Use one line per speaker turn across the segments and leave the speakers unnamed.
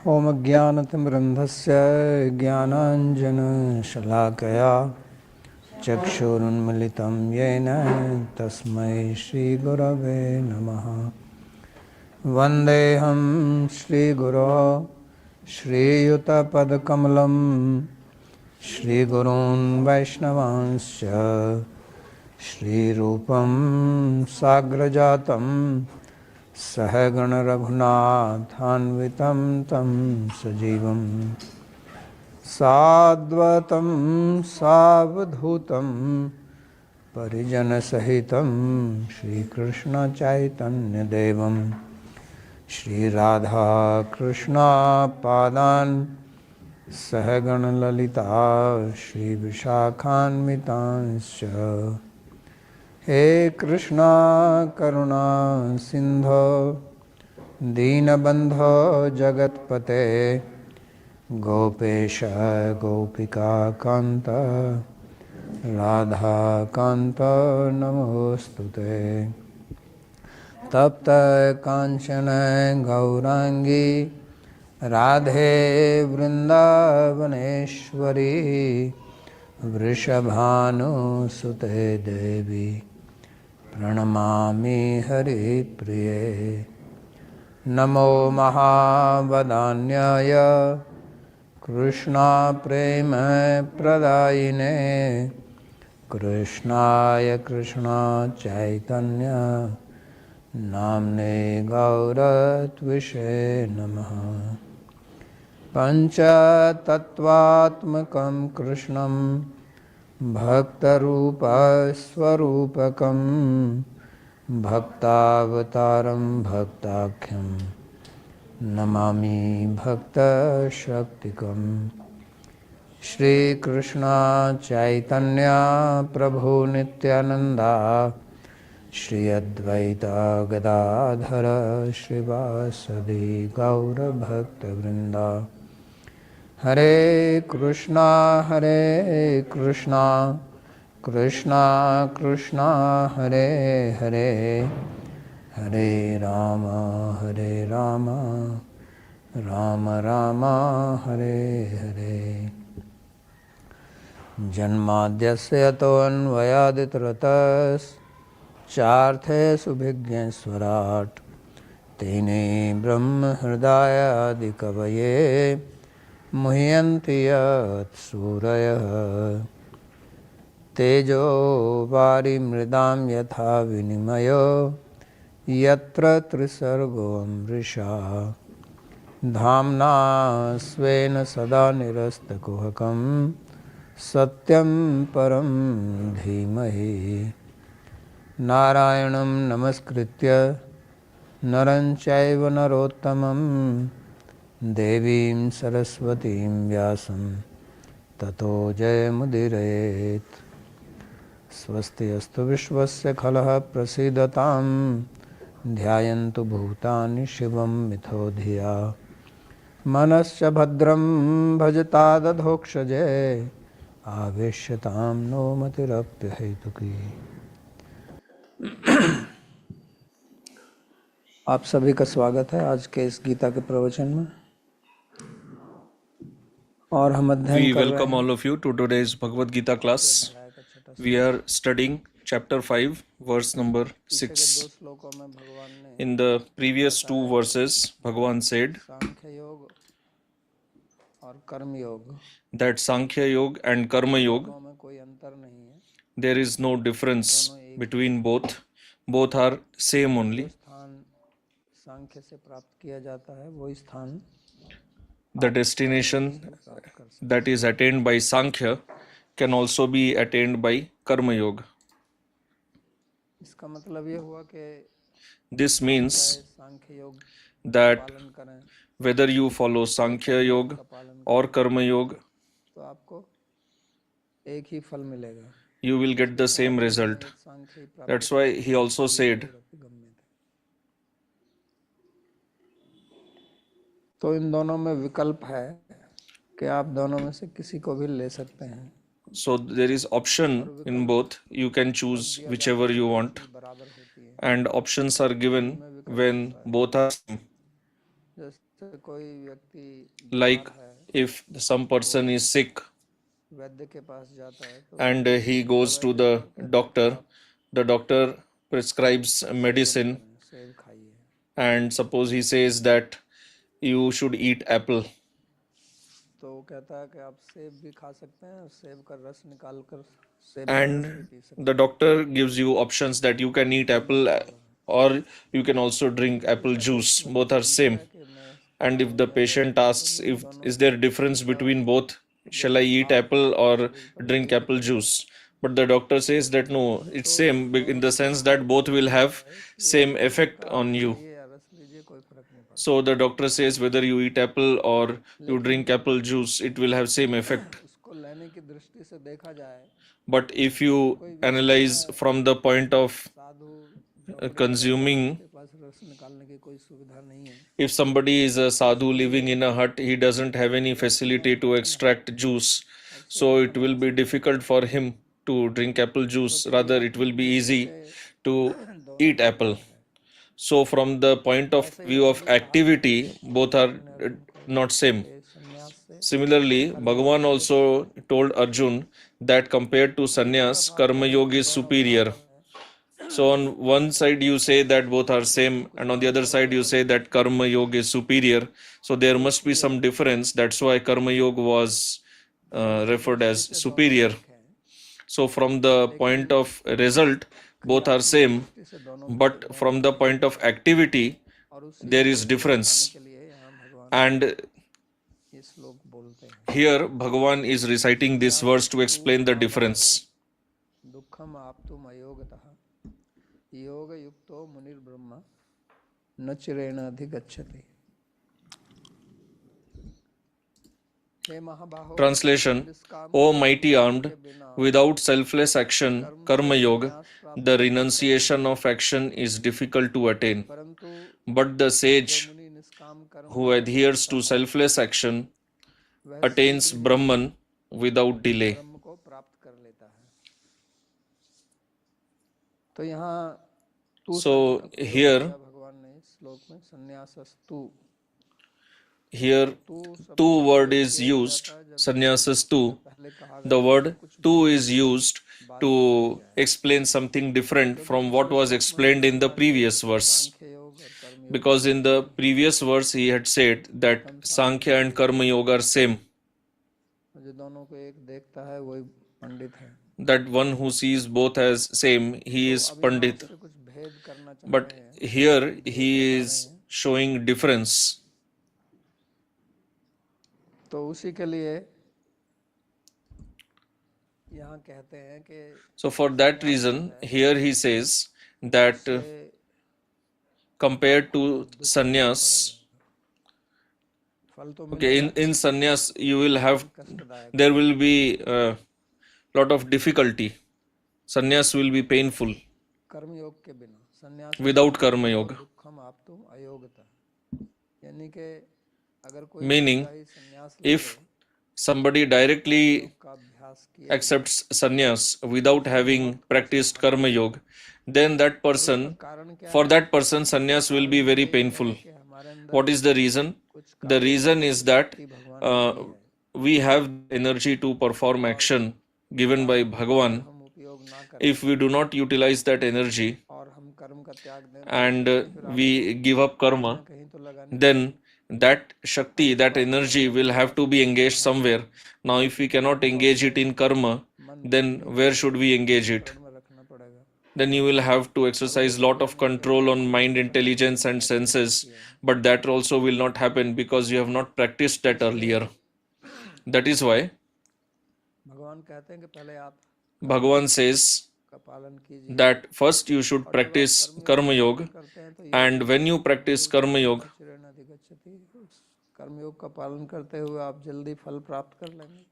ॐ ज्ञानतिमिरन्धस्य ज्ञानाञ्जनशलाकया चक्षुरुन्मिलितं येन तस्मै श्रीगुरवे नमः। वन्देऽहं श्रीगुरो श्रीयुतपदकमलं श्रीगुरून् वैष्णवांश्च श्रीरूपं साग्रजातं सहगण रघुनाथान्वितं तं सजीवं साद्वतं सावधूतं परिजनसहितं श्रीकृष्णचैतन्यदेवं श्रीराधाकृष्णपादान् सहगण ललिता श्रीविशाखान्वितांश्च। हे कृष्णा करुणा सिंधो दीनबंधो जगत्पते गोपेश गोपिका कांत राधा कांत नमोस्तुते। तप्त कांचन गौरांगी राधे वृंदावनेश्वरी वृषभानुसुते देवी प्रणमामि हरिप्रिये। नमो महावदान्याय कृष्णा प्रेम प्रदायिने कृष्णाय कृष्णा चैतन्य नाम्ने गौरत्विषे नमः। पंचतत्वात्मकं कृष्णं भक्तरूपस्वरूपकं भक्तावतारं भक्ताख्यं नमामि भक्तशक्तिकं। श्रीकृष्ण चैतन्य प्रभु नित्यानंदा श्री अद्वैत गदाधर श्रीवासदि गौरभक्तवृंदा। हरे कृष्णा कृष्णा कृष्णा हरे हरे हरे राम राम राम हरे हरे। जन्माद्यस्य यतोऽन्वयादितरतश्चार्थे सुभिज्ञस्वराट् तेने ब्रह्म हृदयादिकवये मुह्यन्ति यत् सूरयः। तेजो वारिमृदां यथा विनिमयो यत्र त्रिसर्गो मृषा धाम्ना स्वेन सदा निरस्तकुहकं सत्यं परं धीमहि। नारायणं नमस्कृत्य नरं चैव नरोत्तमं देवीं सरस्वतीं व्यासं ततो जयमुदीरयेत्। स्वस्ति अस्तु विश्वस्य खलः प्रसीदतां ध्यायन्तु भूतानि शिवं मिथो धिया। मनश्च भद्रं भजतादधोक्षजे आवेश्यतां नो मतिरप्यहेतुकी। आप सभी का स्वागत है आज के इस गीता के प्रवचन में। और हम अध्ययन
We
कर रहे
welcome
हैं
all of you to today's Bhagavad Gita class. We are studying chapter 5, verse number 6.
श्लोकों में भगवान ने
In the previous two verses, Bhagavan said
सांख्य योग और कर्म योग
that Sankhya Yoga and Karma Yoga,
में कोई अंतर नहीं है।
there is no difference between both. Both are same only.
स्थान सांख्य से प्राप्त किया जाता है वो स्थान
The destination that is attained by Sankhya can also be attained by Karma Yoga.
इसका मतलब ये हुआ कि
This means
सांख्य योग
that
पालन करें
whether you follow Sankhya Yoga or Karma Yoga,
तो आपको एक ही फल मिलेगा।
you will get the same result. That's why he also said
तो इन दोनों में विकल्प है कि आप दोनों में से किसी को भी ले सकते हैं।
So there is option in both. You can choose whichever you want, and options are given when both are same.
जैसे जैसे कोई व्यक्ति
Like
बीमार है,
if some person is sick
वैद्य के पास जाता है तो
and
वैद्य
he
उसको
goes
दवाई
to
देता है
the
और कहता है कि
doctor,
आप
the doctor prescribes
seven
medicine
करें, सेब खाइए।
and suppose he says that you should eat apple
तो वो कहता है कि आप सेब भी खा सकते हैं, सेब का रस निकाल कर सेब का रस भी
and
पी सकते
the doctor gives you options that you can eat apple or you can also drink
हैं।
apple
ठीक है, तो
juice,
उसमें
both
कोई
are
अंतर
same.
है कि मैं
And if
खाऊं
the
या ना
patient
खाऊं, तो
asks
नहीं,
if
दोनों
is there difference
का
between बोth,
जो
shall I eat
प्रभाव है
apple or
शरीर पर
drink
वही
apple
दिखेगा।
juice? But the doctor says that no, it's
तो
same in
दोनों
the
का
sense
प्रभाव
that both
एक
will
जैसा
have
है, इसलिए
same
सेब
effect
का
on you.
खाइए या रस लीजिए, कोई फर्क नहीं पड़ता।
So the doctor says whether you eat apple or you
लेकिन
drink apple juice, it will have same effect.
उसको लेने की दृष्टि से देखा जाए,
But if you
कोई व्यक्ति
analyze
है
from the point of
साधु झोपड़ी में रहता है,
consuming,
उसके पास रस निकालने की कोई सुविधा नहीं है,
if somebody is a sadhu
उसके
living
लिए
in a hut, he doesn't have any
रस लेना
facility to
कठिन है
extract juice.
और
So
सेब
it
खाना
will be
आसान है।
difficult for him to drink apple
तो
juice. Rather, it will
क्रियात्मक
be
दृष्टि
easy
से
to
दोनों
eat apple.
बराबर है।
So from the point of
वैसे ही
view of
अभी कहा गया
activity, both are
भगवान ने अर्जुन को
not same.
कि संन्यास से
Similarly,
कर्मयोग
Bhagavan
को
also told Arjun that compared to
दूसरा
sannyas,
भाव
karma
यह है
yoga
कि
is
दोनों
superior.
बराबर है।
So on one side you say that both are same, and on the other side you say that karma yoga is superior. So there
तो
must be some
इसलिए
difference. That's why karma yoga was
फल की
referred
दृष्टि
as
से दोनों
superior.
एक हैं,
So from the point
लेकिन
of result, both are
क्रियात्मक
same,
दृष्टि से दोनों
but
दोनों
from the
बराबर
point of
हैं।
activity,
और उसी
there
को
is
दर्शाने
difference.
के लिए यहाँ भगवान
And
ये श्लोक बोलते हैं।
here Bhagavan is reciting this verse to
तू
explain the
महाबाहो
difference.
दुःखम आप्तुम अयोगतः योग युक्तो मुनिर्ब्रह्म न चिरेण अधिगच्छति। हे महाबाहो
Translation:
निष्काम
O
कर्म
mighty
योग
armed,
के बिना
without selfless action,
कर्म
karma
से
yoga,
संन्यास प्राप्त
the
करना
renunciation
कठिन
of action is difficult to attain.
है, परंतु
But the
जो
sage
मुनि निष्काम कर्म
who
में
adheres
करता
to
है
selfless action
वह
attains
शीघ्र ही
Brahman without delay.
ब्रह्म को प्राप्त कर लेता है। तो यहाँ तू
So
शब्द का प्रयोग
here,
किया भगवान ने इस श्लोक में, संन्यासस्तु।
here
तू शब्द
two
का
word
प्रयोग
is
किया
used,
जाता है जब
sannyasas
इससे
two.
पहले कहा
The
गया हो
word
तो कुछ
two
भिन्न
is used
बात
to
बताई जाए,
explain something different
क्योंकि
from what
पिछले
was
श्लोक में
explained in the
बताया गया
previous
कि
verse.
सांख्य योग और कर्म योग
Because in the
एक ही
previous verse he had said that
उत्तम
Sankhya and Karma Yoga are same.
है। जो दोनों को एक देखता है वही पंडित है।
That one who sees both as same, he
तो
is
अब यहाँ
Pandit.
उससे कुछ भेद करना चाह
But
रहे हैं,
here
भेद
he
बता रहे
is
हैं।
showing difference.
तो उसी के लिए यहाँ कहते हैं कि
So for that
संन्यास जो
reason,
है
here he says that
उससे
compared to
दुख भोगना
sannyas,
पड़ेगा। फल तो
okay,
मिलेगा
in sannyas you will have,
लेकिन कष्टदायक
there
होगा।
will be a lot of difficulty. Sannyas will be painful
कर्म योग के बिना संन्यास
without Karma Yoga.
दुखम आप तुम अयोग्यता, यानी कि अगर कोई
Meaning,
सीधा ही संन्यास ले
if somebody directly
योग का अभ्यास किया
accepts sannyas without having practiced Karma Yoga, then that
उसका
person,
कारण क्या
for
है?
that person, sannyas will be very
यही है
painful.
कि हमारे अंदर
What is the reason?
कुछ
The
कार्य
reason
करने
is
की
that
शक्ति भगवान ने दी है।
we have energy to perform action given by Bhagavan.
हम उपयोग ना करें
If we do not utilize that energy
और हम कर्म का त्याग दें तो
and
शक्ति फिर
we give up
कहीं
karma,
ना कहीं तो लगानी
then that Shakti, that energy will have to be engaged somewhere. Now, if we cannot engage it in karma, then where should we engage it?
पकड़ में रखना पड़ेगा।
Then you will have to exercise lot of control on mind, intelligence and senses, but that also will not happen because you have not practiced that earlier. That is why
भगवान कहते हैं कि पहले आप
Bhagavan says
का पालन कीजिए,
that first you should
और जब आप
practice
कर्म
Karma
योग
Yoga,
करते हैं तो
and when you practice Karma Yoga,
चिरेण अधिगच्छति, उस कर्म योग का पालन करते हुए आप जल्दी फल प्राप्त कर लेंगे।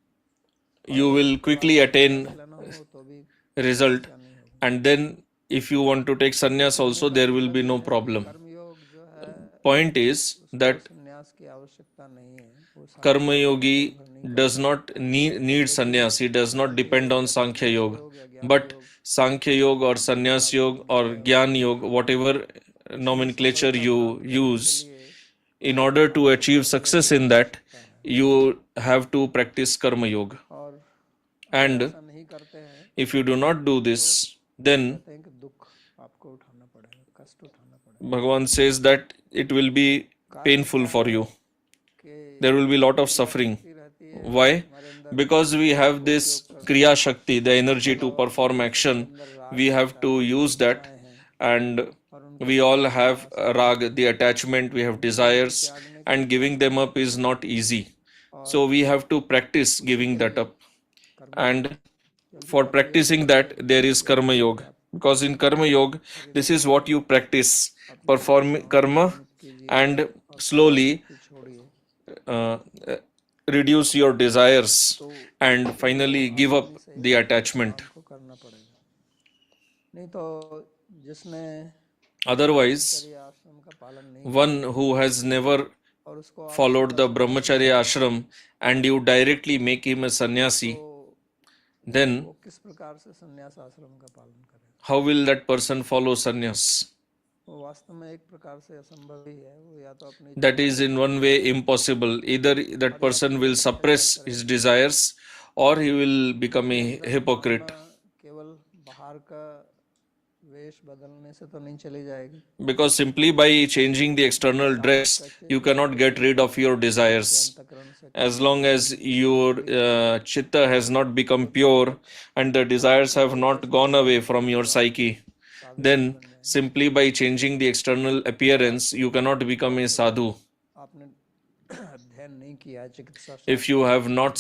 you will quickly attain
लेना हो तो भी
result,
क्या नहीं होगा।
and then if you want to take sannyas also, there will be no problem.
कर्म योग जो है
Point is that
संन्यास की आवश्यकता नहीं है, वो
Karma Yogi does not need sannyas, he does not depend on Sankhya Yoga. But Sankhya Yoga or Sannyas Yoga or Gyan Yoga, whatever nomenclature you use, In order to achieve success in that, you have to practice Karma Yoga.
और अगर
And
ऐसा नहीं करते हैं
if you do not do this, then
कहते हैं कि दुख आपको उठाना पड़ेगा, कष्ट उठाना पड़ेगा।
Bhagavan says that it will be painful for you.
कि
There will be a lot of suffering.
शक्ति रहती है
Why?
हमारे अंदर,
Because we have this Kriya Shakti, the energy to perform action. We have to use that, and
और उनको
we all have rag, the attachment, we have desires, and giving them up is not easy. So we have to practice giving that up. And for practicing that, there is Karma Yoga. Because in Karma Yoga, this is what you practice: perform karma and slowly
छोड़िए,
uh, reduce your desires and finally give up the attachment.
को करना पड़ेगा। नहीं तो जिसने
Otherwise,
ये आश्रम का पालन नहीं
one who has never
और उसको आप
followed the brahmacharya ashram and you directly make him a sannyasi, then
वो किस प्रकार से संन्यास आश्रम का पालन करेगा?
how will that person follow sannyas?
वो वास्तव में एक प्रकार से असंभव ही है। वो या तो अपनी
That is in one way impossible. Either that person will suppress his desires or he will become a hypocrite.
केवल बाहर का वेश बदलने से तो नहीं चली जाएगी।
Because simply by changing the external dress, you cannot get rid of your desires.
अंतःकरण से
As long as your chitta has not become pure and the desires have not gone away from your psyche, then simply by changing the external appearance, you cannot become a sadhu.
आपने अध्ययन नहीं किया है चिकित्सा
If you have not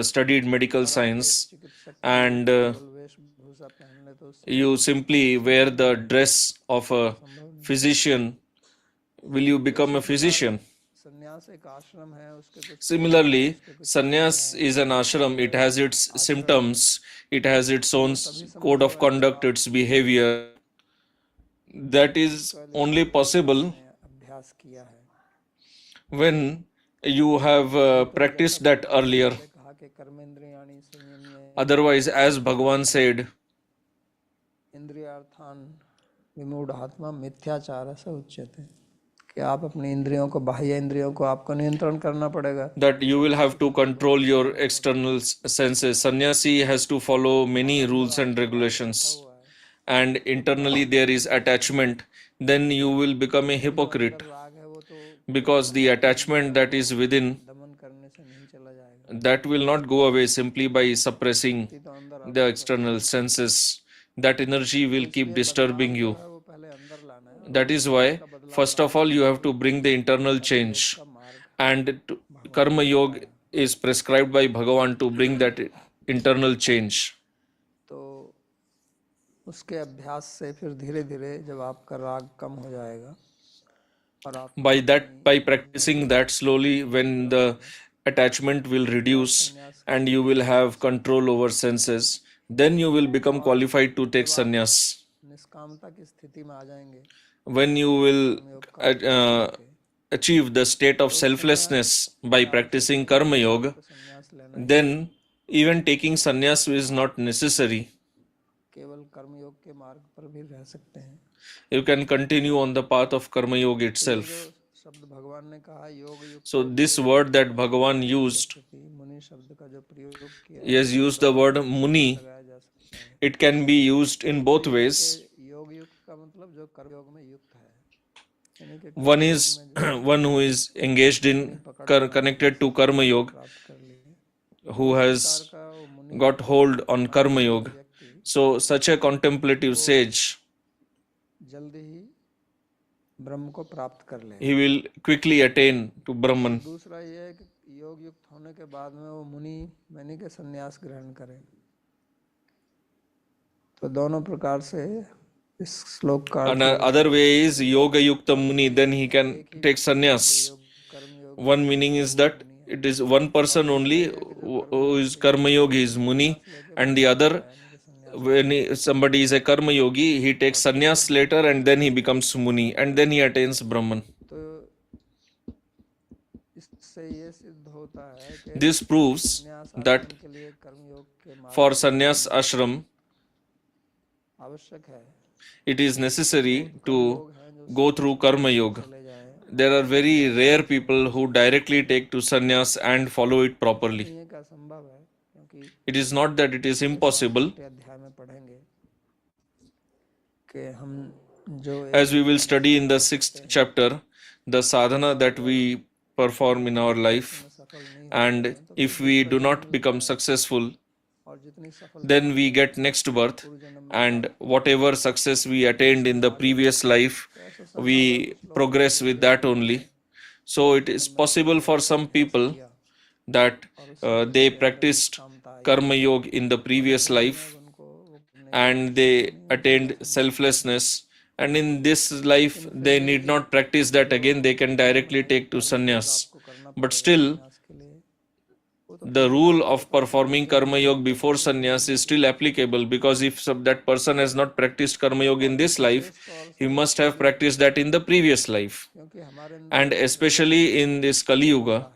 studied medical science and
वेशभूषा पहन ले तो उससे
you simply wear the dress of a physician, will you become a physician?
संन्यास एक आश्रम है, उसके कुछ
Similarly, sannyas is an ashram. It has its symptoms, it has its own code of conduct, its behavior. That is only possible
अभ्यास किया है।
when you have practiced that earlier.
कहा कि कर्मेंद्रियाणि संयम्य
Otherwise, as Bhagavan said,
इंद्रियार्थान विमूढ़ आत्मा मिथ्याचार से उच्यते, कि आप अपनी इंद्रियों को, बाह्य इंद्रियों को आपको नियंत्रण करना पड़ेगा।
that you will have to control your external senses. Sannyasi has to follow many rules and regulations, and internally there is attachment. Then you will become a hypocrite,
राग है वो तो
because the attachment that is within,
दमन करने से नहीं चला जाएगा।
that will not go away simply by suppressing
तो अंदर
the external senses. That energy will keep disturbing you.
है वो पहले अंदर लाना है।
That is why, first of all, you have to bring the internal change. And Karma Yoga is prescribed by Bhagavan to bring that internal change.
तो उसके अभ्यास से फिर धीरे धीरे जब आपका राग कम हो जाएगा और आप
By practicing that slowly, when the attachment will reduce and you will have control over senses, then you will become qualified to take sannyas.
निष्कामता की स्थिति में आ जाएंगे,
When you will achieve the state of selflessness by practicing Karma Yoga,
संन्यास लेना
then even taking sannyas is not necessary.
केवल कर्मयोग के मार्ग पर भी रह सकते हैं।
You can continue on the path of Karma Yoga itself.
शब्द भगवान ने कहा योग युक्त
So this word that Bhagavan used,
मुनि शब्द का जो प्रयोग किया
he has used the word Muni.
लगाया जा सकता है।
It can be used in both ways.
योग युक्त का मतलब जो कर्मयोग में युक्त है, यानी कि
One is one who is engaged in connected to Karma Yoga,
प्राप्त कर लिए
who has
का वो मुनि
got hold on Karma Yoga. So such a contemplative sage,
जल्दी ही ब्रह्म को प्राप्त कर ले।
he will quickly attain to Brahman.
दूसरा ये है कि योग युक्त होने के बाद में वो मुनि यानी कि संन्यास ग्रहण करे। तो दोनों प्रकार से इस श्लोक का
Another way is Yoga Yukta Muni, then he can take sannyas.
कर्म योग
One meaning is that it is one person only who is Karma Yogi is Muni, and the other, when somebody is a Karma Yogi, he takes sannyas later and then he becomes Muni and then he attains Brahman.
तो इससे ये सिद्ध होता है कि
This proves
संन्यास
that
आश्रम के लिए कर्म योग के मार्ग
for sannyas ashram,
आवश्यक है।
it is necessary to go through Karma Yoga.
चले जाए
there are very rare people who directly take to sannyas and follow it properly.
नहीं है कि असंभव है, क्योंकि
It is not that it is
जैसा हम
impossible.
छठे अध्याय में पढ़ेंगे कि हम जो
As we will study in the 6th chapter, the sadhana that we perform in our life,
सफल नहीं
and if we do not become successful,
और जितनी सफल
then we get next birth, and whatever success we attained in the previous life, we progress with that only. So it is possible for some people that they practiced karma yoga in the previous life
उनको वो करने
and they attained selflessness, and in this life they need not practice that again, they can directly take to sannyas.
को करना
But still,
प्रयास के लिए
the rule of performing karma yoga before sannyas is still applicable, because if that person has not practiced karma yoga in this life, he must have practiced that in the previous life.
क्योंकि हमारे अंदर
And especially in this Kali Yuga,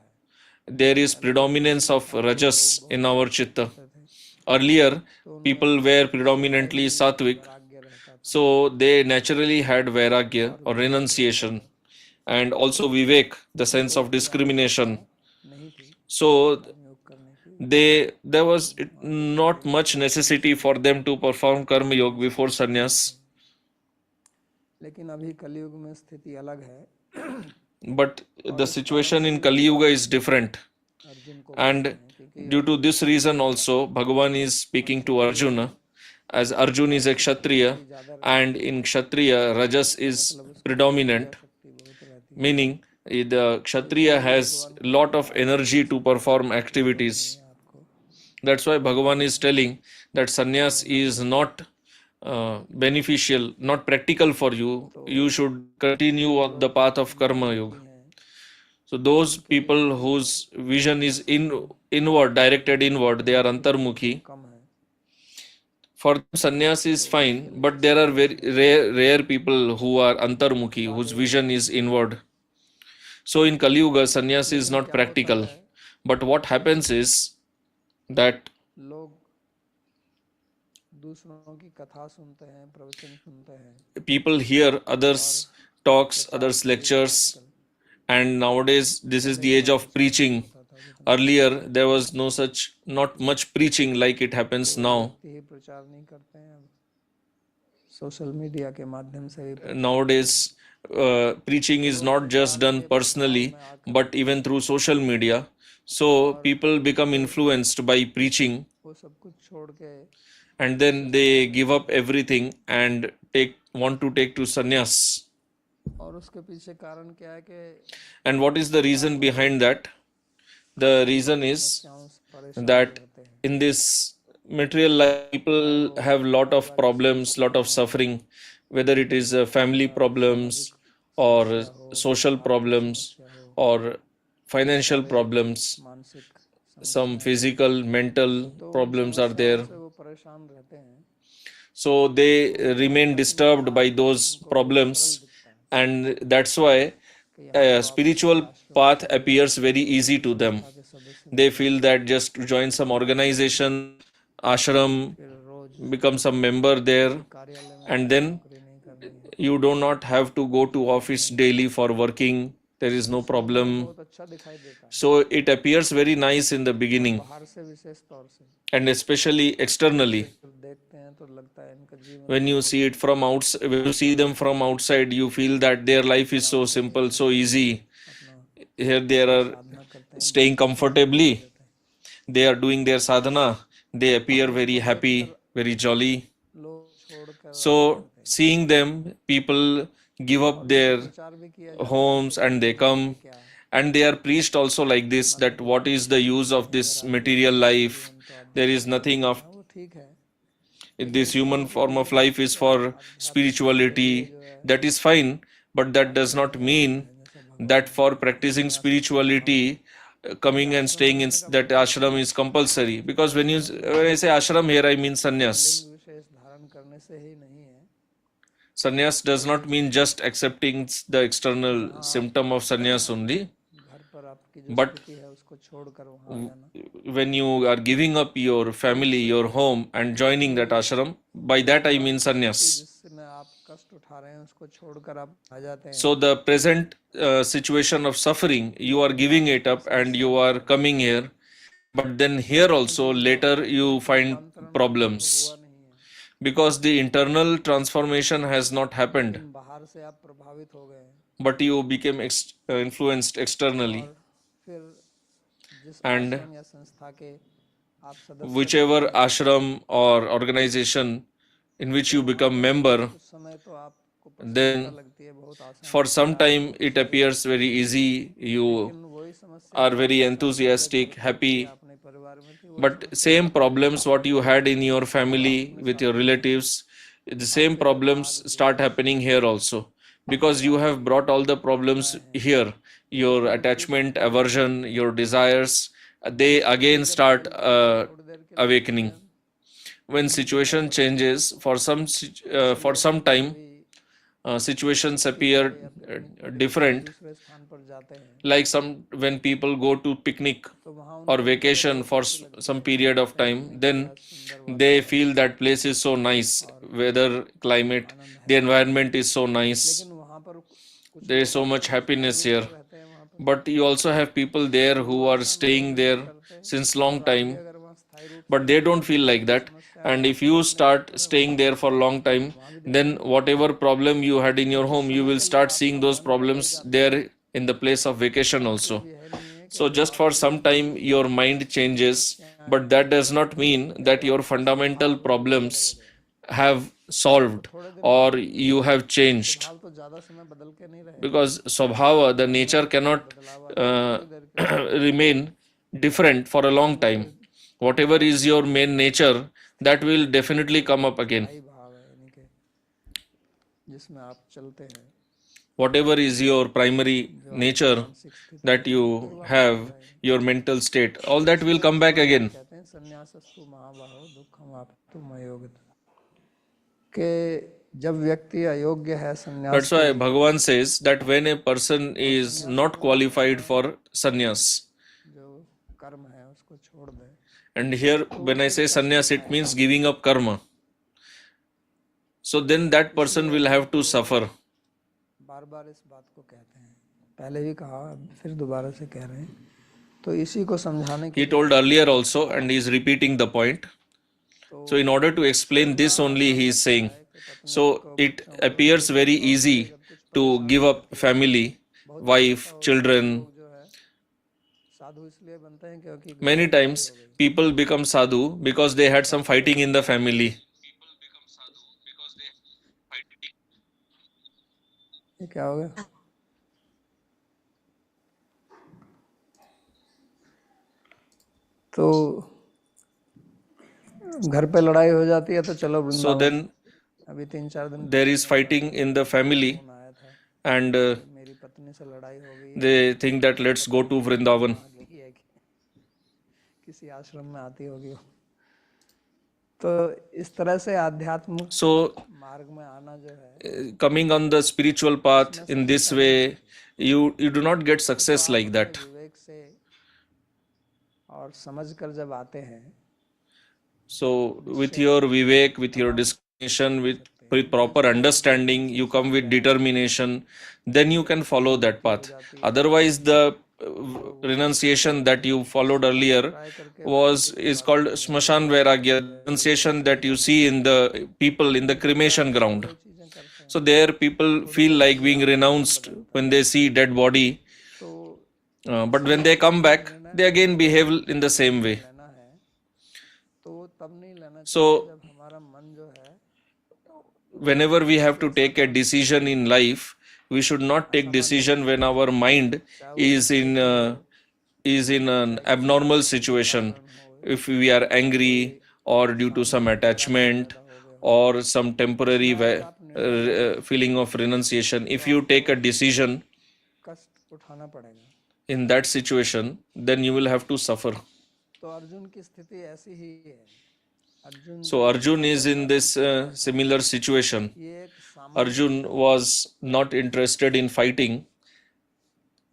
there is predominance of rajas in our chitta. Earlier, people were predominantly sattvic,
वैराग्य रहता था,
so they naturally had vairagya or renunciation, and also vivek, the sense of discrimination.
नहीं थी
So
योग करने की।
there was not much necessity for them to perform karma yoga before sannyas.
लेकिन अभी कलयुग में स्थिति अलग है।
But the situation in Kali Yuga is different.
Arjun को
And due to this reason also, Bhagavan is speaking to Arjuna, as Arjun is a Kshatriya, and in Kshatriya, Rajas is predominant,
शक्ति बहुत रहती
meaning the Kshatriya has lot of energy to perform activities.
है आपको।
That's why Bhagavan is telling that sannyas is not beneficial, not practical for you. You should continue on the path of karma yoga. So those people whose vision is inward, directed inward, they are antarmukhi.
कम है,
For them, sannyas is fine, but there are very rare people who are antarmukhi, whose vision is inward. So in Kali Yuga, sannyas is not practical. But what happens is that
लोग दूसरों की कथा सुनते हैं, प्रवचन सुनते हैं,
people hear others' talks, others' lectures, and nowadays this is the age of preaching. Earlier there was not much preaching like it happens now.
यही प्रचार नहीं करते हैं, अब सोशल मीडिया के माध्यम से भी
Nowadays preaching is not just done personally, but even through social media. So people become influenced by preaching,
वो सब कुछ छोड़ के
and then they give up everything and want to take to sannyas.
और उसके पीछे कारण क्या है कि
And what is the reason behind that? The reason is
परेशान
that
रहते हैं,
in this material life, people have lot of problems, lot of suffering, whether it is family problems or social problems or financial problems,
मानसिक
some physical, mental problems are there.
से वो परेशान रहते हैं,
So they remain disturbed by those problems, and that's why a spiritual path appears very easy to them.
के सदस्य
They feel that just to join some organization, ashram,
फिर रोज
become some member there,
कार्यालय में
and then
नौकरी नहीं करनी है,
you do not have to go to office daily for working. There is no problem.
बहुत अच्छा दिखाई देता है
So it appears very nice in the beginning,
बाहर से, विशेष तौर से
and especially externally.
जब देखते हैं तो लगता है इनका जीवन
When you see it from outside, when you see them from outside, you feel that their life is so simple, so easy. Here they are
साधना करते हैं,
staying comfortably. They are doing their sadhana. They appear very happy, very jolly.
लोग छोड़कर
So seeing them, people give up their
विचार भी किया
homes and they come, and they are preached also like this, that what is the use of this material life? There is nothing of
वो ठीक है,
this human form of life is for spirituality. That is fine, but that does not mean that for practicing spirituality, coming and staying in that ashram is compulsory. Because when I say ashram here, I mean sannyas.
विशेष धारण करने से ही नहीं है,
Sannyas does not mean just accepting the external symptom of sannyas only.
घर पर आपकी जो
But
स्थिति है उसको छोड़कर वहाँ जाना,
when you are giving up your family, your home, and joining that ashram, by that I mean sannyas.
जिसमें आपका कष्ट उठा रहे हैं उसको छोड़कर आप आ जाते हैं।
So the present situation of suffering, you are giving it up and you are coming here. But then here also later you find problems
हुआ नहीं है,
because the internal transformation has not happened,
लेकिन बाहर से आप प्रभावित हो गए
but you became influenced externally.
और फिर जिस
And
आश्रम या संस्था के आप सदस्य
whichever
बनते हैं,
ashram or organization in which you become member,
उस समय तो आपको
then
प्रसन्नता लगती है, बहुत आसान
for
लगता
some
है,
time it appears very easy, you
लेकिन वही समस्या
are
जो
very
आपके साथ
enthusiastic, happy,
अपने परिवार में थी, वही
but same problems what you had in your family with your relatives, the same problems start happening here also, because you have brought all the problems here. Your attachment, aversion, your desires, they again start
थोड़ी देर के लिए
awakening. When situation changes for some time, situations appear different,
दूसरे स्थान पर जाते हैं,
like some when people go to picnic
तो वहाँ
or
उनको
vacation for some period of time, then they feel that place is so nice, weather, climate, the environment is so nice,
लेकिन वहाँ पर कुछ
there is so much happiness here.
रहते हैं वहाँ पर,
But you also have people there who are staying there since long time,
अगर वहाँ स्थायी रूप
but they don't feel like that. And if you start staying there for a long time, then whatever problem you had in your home, you will start seeing those problems there in the place of vacation also. So just for some time your mind changes, but that does not mean that your fundamental problems have solved or you have changed,
हाल तो ज्यादा समय बदल के नहीं रहे,
because swabhava, the nature, cannot remain different for a long time. Whatever is your main nature, that will definitely come up again.
स्थायी भाव है, यानी कि जिसमें आप चलते हैं,
Whatever is your primary nature that you have, your mental state, all that will come back again.
कहते हैं संन्यासस्तु महाबाहो दुःखम आपतु मयोगित, कि जब व्यक्ति अयोग्य है संन्यास,
That's why Bhagavan says that when a person is not qualified for sannyas,
जो कर्म है उसको छोड़ दे,
and here when I say sannyas, it means giving up karma. So then that person will have to suffer.
बार बार इस बात को कहते हैं, पहले भी कहा फिर दोबारा से कह रहे हैं, तो इसी को समझाने के
He told earlier also, and he is repeating the point. So in order to explain this only, he is saying, so it appears very easy to give up family, wife, children.
जो है साधु इसलिए बनते हैं क्योंकि
Many times people become sadhu because they had some fighting in the family.
ये क्या हो गया, तो घर पे लड़ाई हो जाती है तो चलो
So
वृंदावन,
then
अभी 3-4 दिन
there is fighting in the family,
phone आया था,
and
मेरी पत्नी से लड़ाई हो गई है,
they think that let's go to Vrindavan.
आगे है कि किसी आश्रम में आती होगी वो। तो इस तरह से आध्यात्म
So
मार्ग में आना जो है,
coming on the spiritual path in this way, you do not get success like that.
विवेक से और समझ कर जब आते हैं,
So with your vivek, with your discrimination, with proper understanding, you come with determination, then you can follow that path. Otherwise, the renunciation that you followed earlier is called Smashan Vairagya, renunciation that you see in the people in the cremation ground.
चीजें करते हैं,
So there people feel like being renounced when they see dead body,
तो
but when they come back, they again behave in the same way.
लेना है तो वो तब नहीं लेना चाहिए
So
जब हमारा मन जो है,
whenever we have to take a decision in life, we should not take decision when our mind is in an abnormal situation. If we are angry or due to some attachment or some temporary feeling of renunciation, if you take a decision
कष्ट उठाना पड़ेगा।
in that situation, then you will have to suffer.
तो अर्जुन की स्थिति ऐसी ही है, Arjun
So Arjun is in this similar situation.
ये एक
Arjun was not interested in fighting.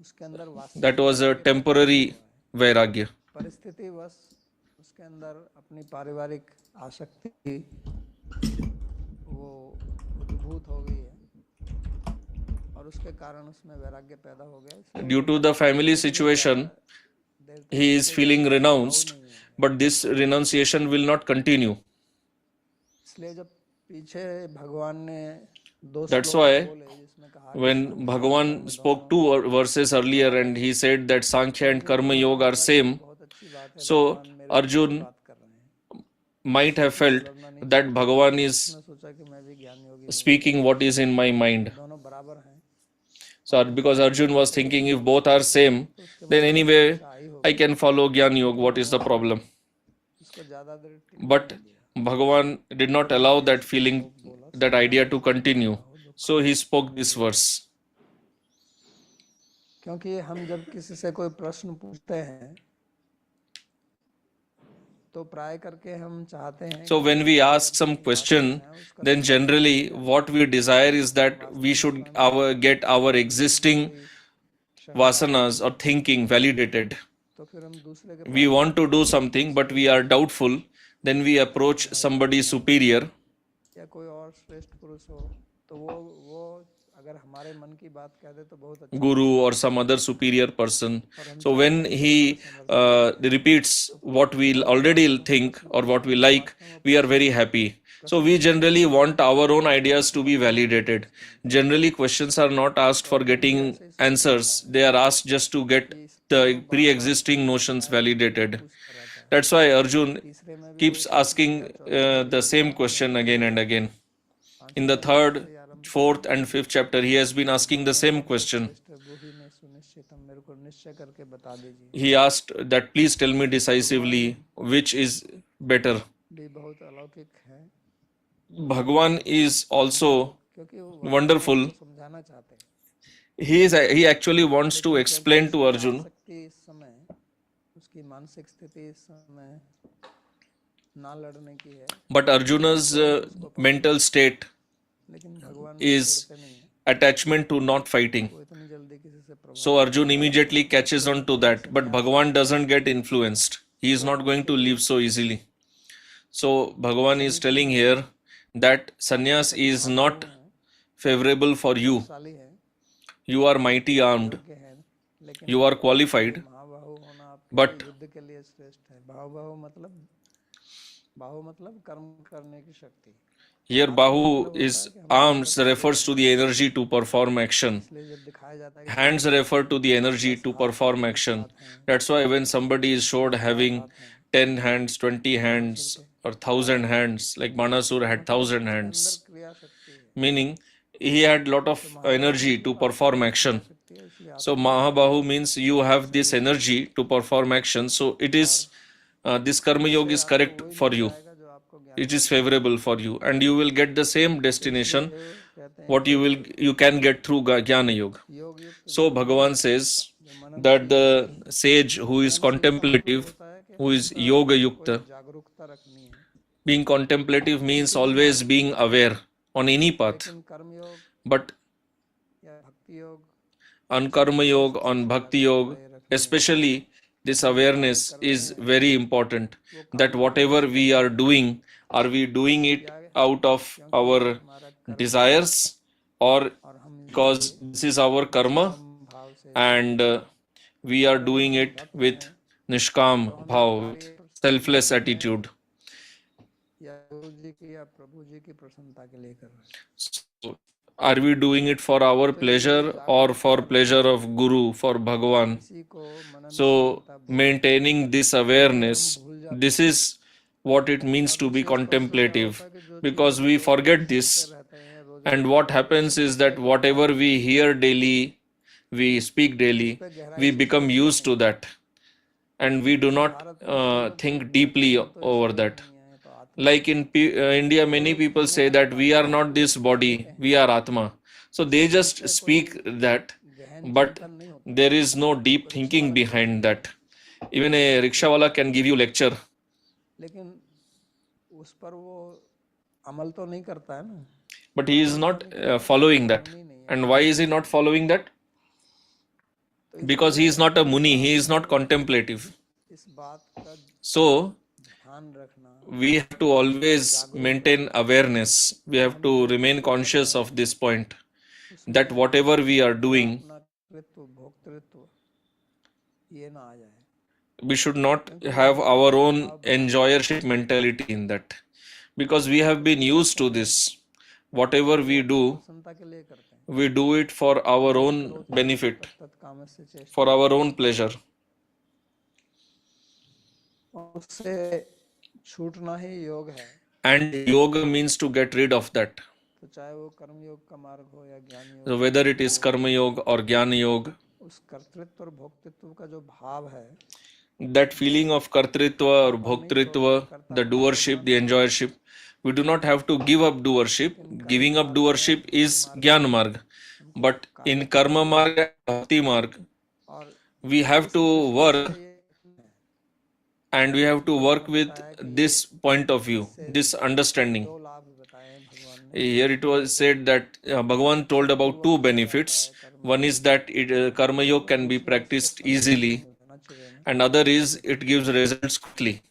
उसके अंदर वास्तविक
That was a temporary vairagya.
परिस्थिति बस उसके अंदर अपनी पारिवारिक आसक्ति वो अनुभूत हो गई है और उसके कारण उसमें वैराग्य पैदा हो गया, इसलिए
Due to the family situation,
देर तक
he is
उसके
feeling
भाव
renounced,
नहीं है।
but this renunciation will not continue.
इसलिए जब पीछे भगवान ने 2
That's
श्लोक
why
बोले जिसमें कहा कि
when
सांख्य और
Bhagavan
कर्म
spoke
दोनों
2 verses earlier and he said that Sankhya and
Arjun
Karma
को
Yoga are
लगा कि
same,
बहुत अच्छी बात है,
so
भगवान मेरे मन की
Arjun
बात कर रहे हैं,
might have
इसमें
felt
उलझना नहीं
that
चाहिए।
Bhagavan is
उसने सोचा कि मैं भी ज्ञान योगी हूँ,
speaking what is in my mind.
दोनों बराबर हैं,
So because Arjun was thinking if both are same,
तो उसके
then
मन में
anyway
इच्छा आई
I
होगी,
can follow Gyan Yoga. What is the problem?
उसको ज्यादा देर टिकने
But
नहीं दिया।
Bhagavan did not allow that feeling,
बोला
that idea to continue.
हो दुख,
So he spoke this verse.
क्योंकि हम जब किसी से कोई प्रश्न पूछते हैं तो प्राय करके हम चाहते हैं
So
कि
when we ask some
अपनी
question,
वासनाएं उसका
then generally what we desire is that we should get our existing vasanas or thinking validated.
तो फिर हम दूसरे के
We
pass
want to do something, but we are doubtful. Then we approach somebody superior,
या कोई और श्रेष्ठ पुरुष हो तो वो अगर हमारे मन की बात कह दे तो बहुत अच्छा,
guru or some other superior person. So when he repeats what we already think or what we like, we are very happy. So we generally want our own ideas to be validated. Generally, questions are not asked for getting answers. They are asked just to get the pre-existing notions validated. That's why Arjun
तीसरे में भी
keeps asking the same question again and again. In the 3rd, 4th and 5th chapter, he has been asking the same question.
गुहि में सुनिश्चितम, मेरे को निश्चय करके बता दीजिए,
He asked that please tell me decisively which is better.
भी बहुत अलौकिक है,
Bhagwan is also
क्योंकि वो
wonderful.
समझाना चाहते हैं।
He actually wants to explain to Arjun,
शक्ति इस समय, उसकी मानसिक स्थिति इस समय ना लड़ने की है,
but Arjuna's mental state
लेकिन भगवान
is
छोड़ते नहीं है,
attachment to not fighting.
वो इतनी जल्दी किसी से प्रभावित
So Arjun immediately catches on to that, but Bhagavan doesn't get influenced. He is not going to leave so easily. So Bhagavan is telling here that sannyas is not favorable for you.
शाली है,
You are mighty armed,
योग्य है, लेकिन
you are qualified,
महाबाहु होना आपके
but
युद्ध के लिए श्रेष्ठ है। बाहु मतलब कर्म करने की शक्ति,
here Bahu is arms refers to the energy to perform action.
इसलिए जब दिखाया जाता है कि
Hands refer to the energy to perform action. That's why when somebody is showed having 10 hands, 20 hands, or 1,000 hands, like Manasur had 1,000 hands,
क्रिया शक्ति है,
meaning he had lot of energy to perform action.
शक्ति है, इसलिए
So Mahabahu means you have this energy to perform action. So it is this karma yoga is correct for you.
आएगा जो आपको ज्ञान
It is favorable for you, and you will get the same destination
कहते हैं।
what you can get through Jnana Yoga.
योग युक्त
So Bhagavan says that the sage who is contemplative,
होता है कि
who is yoga yukta,
जागरूकता रखनी है,
being contemplative means always being aware on any path.
लेकिन कर्म योग
But
या भक्ति योग
on karma yoga, on bhakti yoga, especially this awareness is very important. That whatever we are we doing it out of our
हमारा
desires or
और हम
because this is our karma
भाव से
and we are doing it with nishkam bhav, with selfless attitude.
या गुरु जी की या प्रभु जी की प्रसन्नता के लिए कर रहे हैं।
So, are we doing it for our pleasure or for pleasure of Guru, for Bhagavan?
इसी को मनन
So, maintaining this awareness, this is what it means to be contemplative, because we forget this.
रहते हैं रोज
And what happens is that whatever we hear daily, we speak daily, we become used to that, and we do not think deeply over that.
नहीं है तो आत्मा
Like in India, many people say that we are not this body, we are Atma. So they just speak that, but
नहीं होता,
there is no deep thinking behind that. Even a rickshawala can give you lecture,
लेकिन उस पर वो अमल तो नहीं करता है ना,
but he is not following that. And why is he not following that? Because he is not a muni, he is not contemplative.
इस बात का
So,
ध्यान रखना
we have to always maintain awareness. We have to remain conscious of this point that whatever we are doing,
अपना कृत्व भोक्तृत्व ये ना आ जाए,
we should not have our own enjoyership mentality in that, because we have been used to this. Whatever we do,
प्रसन्नता के लिए करते हैं,
we do it for our own benefit,
तत्काम से चेष्टा,
for our own pleasure.
और उससे छूटना ही योग है.
And yoga means to get rid of that.
तो चाहे वो कर्म योग का मार्ग हो या ज्ञान योग,
So whether it is karma yoga or jnana yoga,
उस कर्तृत्व और भोक्तृत्व का जो भाव है,
that feeling of kartritva or bhoktritva, the doership, the enjoyership, we do not have to give up doership. Giving up doership is jnana marg. But in karma marg, bhakti marg,
और
we have to work,
ये
and we have to work with this point of view, this understanding.
दो लाभ बताए हैं भगवान ने.
Here it was said that Bhagavan told about two benefits. One is that karma yoga can be practiced easily, and other is it gives results quickly.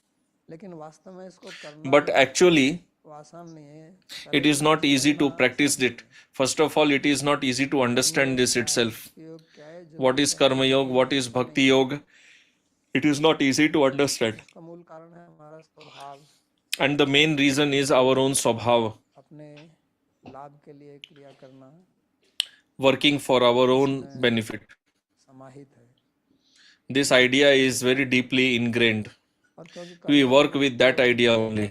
लेकिन वास्तव में इसको करना
But actually,
तो आसान नहीं है.
it is not easy to practice it. First of all, it is not easy to understand this itself.
योग क्या है, जो
What is karma yoga? What is bhakti yoga? It is not easy to understand.
इसका मूल कारण है हमारा स्वभाव,
And the main reason is our own swabhav,
अपने लाभ के लिए क्रिया करना
working for our own benefit.
समाहित है.
This idea is very deeply ingrained.
और क्योंकि
We work with that idea only.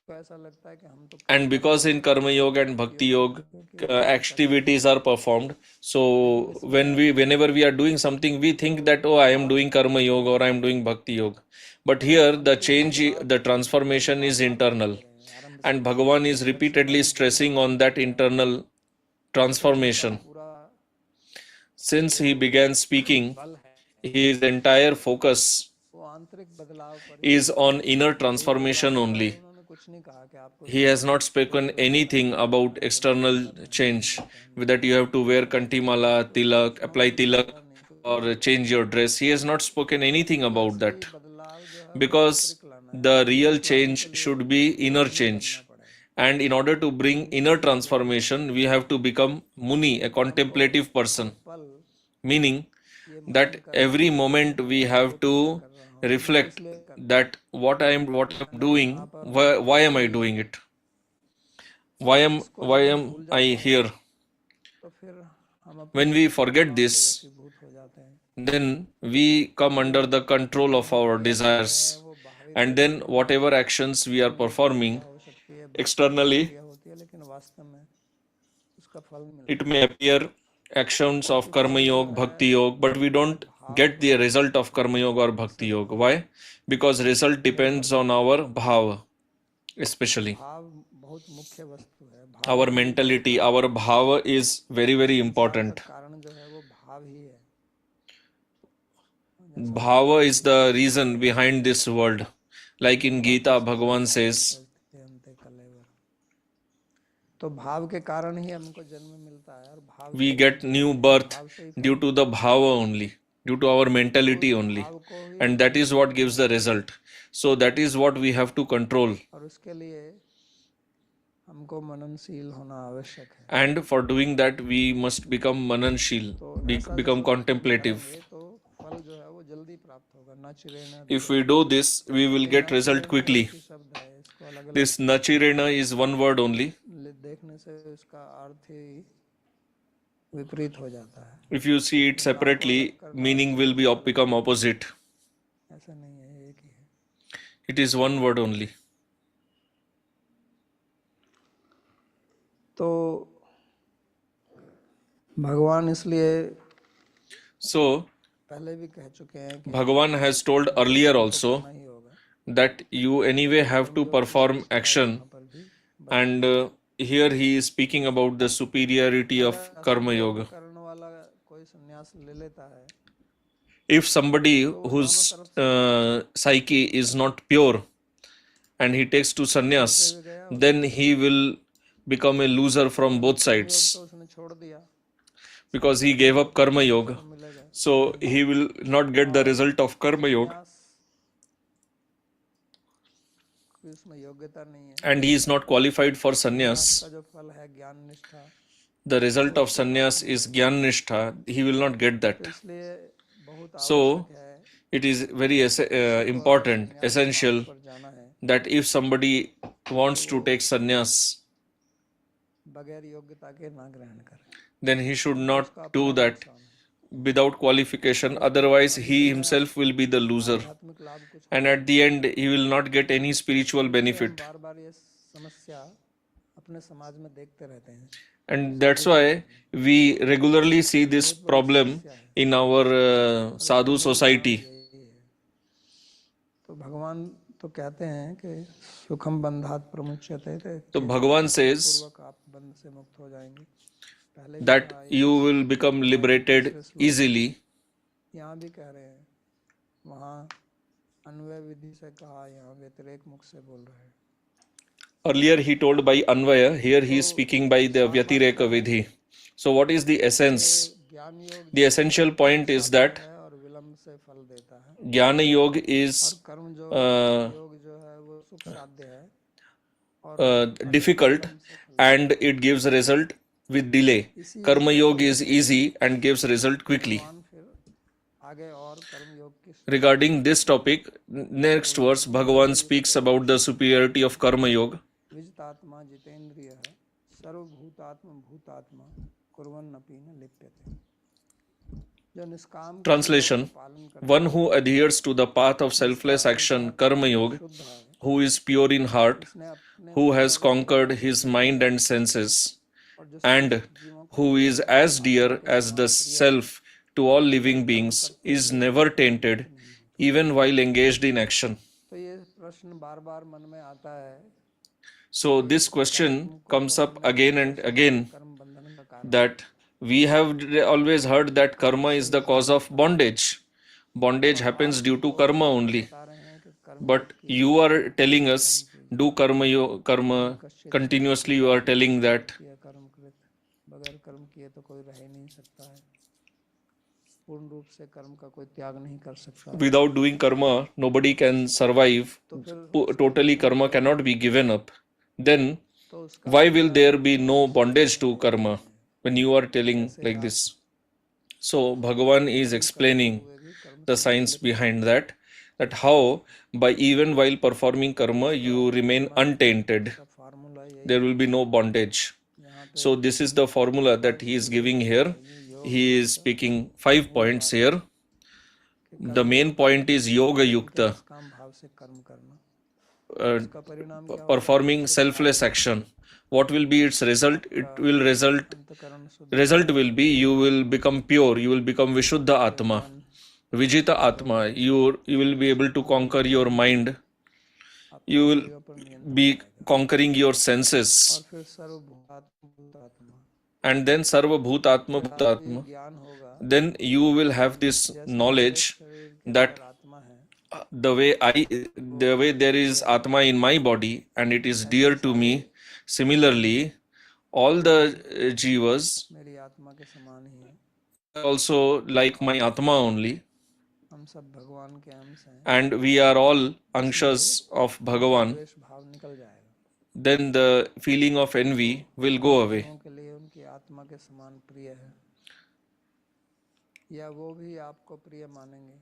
को ऐसा लगता है कि हम तो
And because in karma yoga and bhakti yoga activities are performed, so whenever we are doing something, we think that, oh, I am doing karma yoga or I am doing bhakti yoga. But here the change, the transformation is internal, and Bhagavan is repeatedly stressing on that internal transformation.
पूरा
Since he began speaking,
बल है,
his entire focus
वो आंतरिक बदलाव पर
is on inner transformation only.
उन्होंने कुछ नहीं कहा कि आपको
He has not spoken anything about external change, that you have to wear kantimala, tilak, apply tilak, or change your dress. He has not spoken anything about that,
बदलाव जो है
because the real change should be inner change. And in order to bring inner transformation, we have to become muni, a contemplative person,
पल
meaning that every moment we have to reflect that what I am doing, why am I doing it? Why am I here?
तो फिर हम अपने
When we forget this,
भूत हो जाते हैं.
then we come under the control of our desires,
वो बाहरी
and then whatever actions we are performing
हो सकती है,
externally,
क्रिया होती है, लेकिन वास्तव में उसका फल नहीं मिलता.
it may appear actions of karma yoga, bhakti yoga, but we don't get the result of karma yoga or bhakti yoga. Why? Because result depends on our bhava, especially
भाव बहुत मुख्य वस्तु है. भाव
our mentality. Our bhava is very, very important.
कारण जो है वो भाव ही है.
Bhava is the reason behind this world. Like in Gita, Bhagavan says,
अंत कलेवर. तो भाव के कारण ही हमको जन्म मिलता है, और भाव
we get new birth due to the bhava only, due to our mentality only.
भाव को ही,
And that is what gives the result. So that is what we have to control.
और उसके लिए हमको मननशील होना आवश्यक है.
And for doing that, we must become mananshil, become contemplative.
ये तो फल जो है वो जल्दी प्राप्त होगा. न चिरेण
If we do this, we will get result quickly.
शब्द है, इसको अलग अलग
This nachirena is one word only.
देखने से इसका अर्थ ही विपरीत हो जाता है.
If you see it separately, meaning will become opposite.
ऐसा नहीं है, एक ही है.
It is one word only.
तो भगवान इसलिए
So
पहले भी कह चुके हैं कि
Bhagavan has told earlier also
नहीं होगा.
that you anyway have to perform action,
पर भी
and here he is speaking about the superiority of karma yoga.
करने वाला कोई संन्यास ले लेता है,
If somebody whose psyche is not pure and he takes to sannyas, then he will become a loser from both sides,
तो उसने छोड़ दिया,
because he gave up karma yoga.
मिलेगा.
So he will not get the result of karma yoga.
भी उसमें योग्यता नहीं है,
and he is not qualified for sannyas,
का जो फल है ज्ञान निष्ठा,
the result of sannyas is gyan nishtha, he will not get that.
तो इसलिए बहुत
So
आवश्यक है
it is very important, essential
पर जाना है
that if somebody wants to take sannyas,
बगैर योग्यता के ना ग्रहण करें,
then he should not do that without qualification, otherwise he himself will be the loser,
आध्यात्मिक लाभ कुछ
and at the end he will not get any spiritual benefit.
बार बार ये समस्या अपने समाज में देखते रहते हैं,
And that's why we regularly see this problem in our sadhu society.
तो भगवान तो कहते हैं कि सुखम बंधात प्रमुच्यते थे,
So Bhagavan says
आप बंध से मुक्त हो जाएंगे, पहले
that you will become liberated easily.
यहाँ भी कह रहे हैं, वहाँ अन्वय विधि से कहा, यहाँ व्यतिरेक मुख से बोल रहे हैं.
Earlier he told by Anvaya, here he is speaking by the Vyatireka Vidhi. So what is the essence?
ज्ञान योग
The essential point is that
है और विलंब से फल देता है,
Jnana Yoga is
कर्म योग जो है वो सुख साध्य है
difficult and it gives a result with delay. Karma Yoga is easy and gives result quickly.
फिर आगे और कर्म योग की
Regarding this topic, next verse, Bhagavan speaks about the superiority of Karma Yoga.
विजितात्मा जितेंद्रिय है, सर्वभूतात्म भूतात्मा कुर्वन्नपि न लिप्यते. जो निष्काम
Translation: one who adheres to the path of selfless action, Karma Yoga, who is pure in heart, who has conquered his mind and senses, and who is as dear as the self to all living beings, is never tainted, even while engaged in action.
तो ये प्रश्न बार बार मन में आता है,
So this question comes up again and again,
कर्म बंधन का कारण.
that we have always heard that karma is the cause of bondage. Bondage happens due to karma only.
बता रहे हैं कि कर्म
But you are telling us, do karma continuously. You are telling that
किया कर्म कृत, बगैर कर्म किए तो कोई रह ही नहीं सकता है, पूर्ण रूप से कर्म का कोई त्याग नहीं कर सकता.
without doing karma, nobody can survive. Totally karma cannot be given up. Then
तो उसका
why will there be no bondage to karma when you are telling like this? So Bhagavan is explaining the science behind that how by even while performing karma you remain untainted.
Formula ये
There will be no bondage. So this is the formula that he is giving here. He is speaking 5 points here. The main point is yoga yukta,
काम भाव से कर्म करना,
uh,
का परिणाम क्या
performing selfless action. What will be its result? It will
अंतकरण शुद्ध
result will be you will become pure, you will become Vishuddha Atma, Vijita Atma. You will be able to conquer your mind, you will be conquering your senses,
और फिर सर्वभूतात्म भूतात्मा
and then Sarva Bhutatma Bhutatma.
ज्ञान होगा,
Then you will have this knowledge that
आत्मा है,
the way there is Atma in my body and it is dear to me, similarly all the jivas
मेरी आत्मा के समान ही है,
also like my Atma only,
हम सब भगवान के अंश हैं,
and we are all anshas of Bhagavan.
द्वेष भाव निकल जाएगा,
Then the feeling of envy will go away,
लोगों के लिए उनकी आत्मा के समान प्रिय है, या वो भी आपको प्रिय मानेंगे.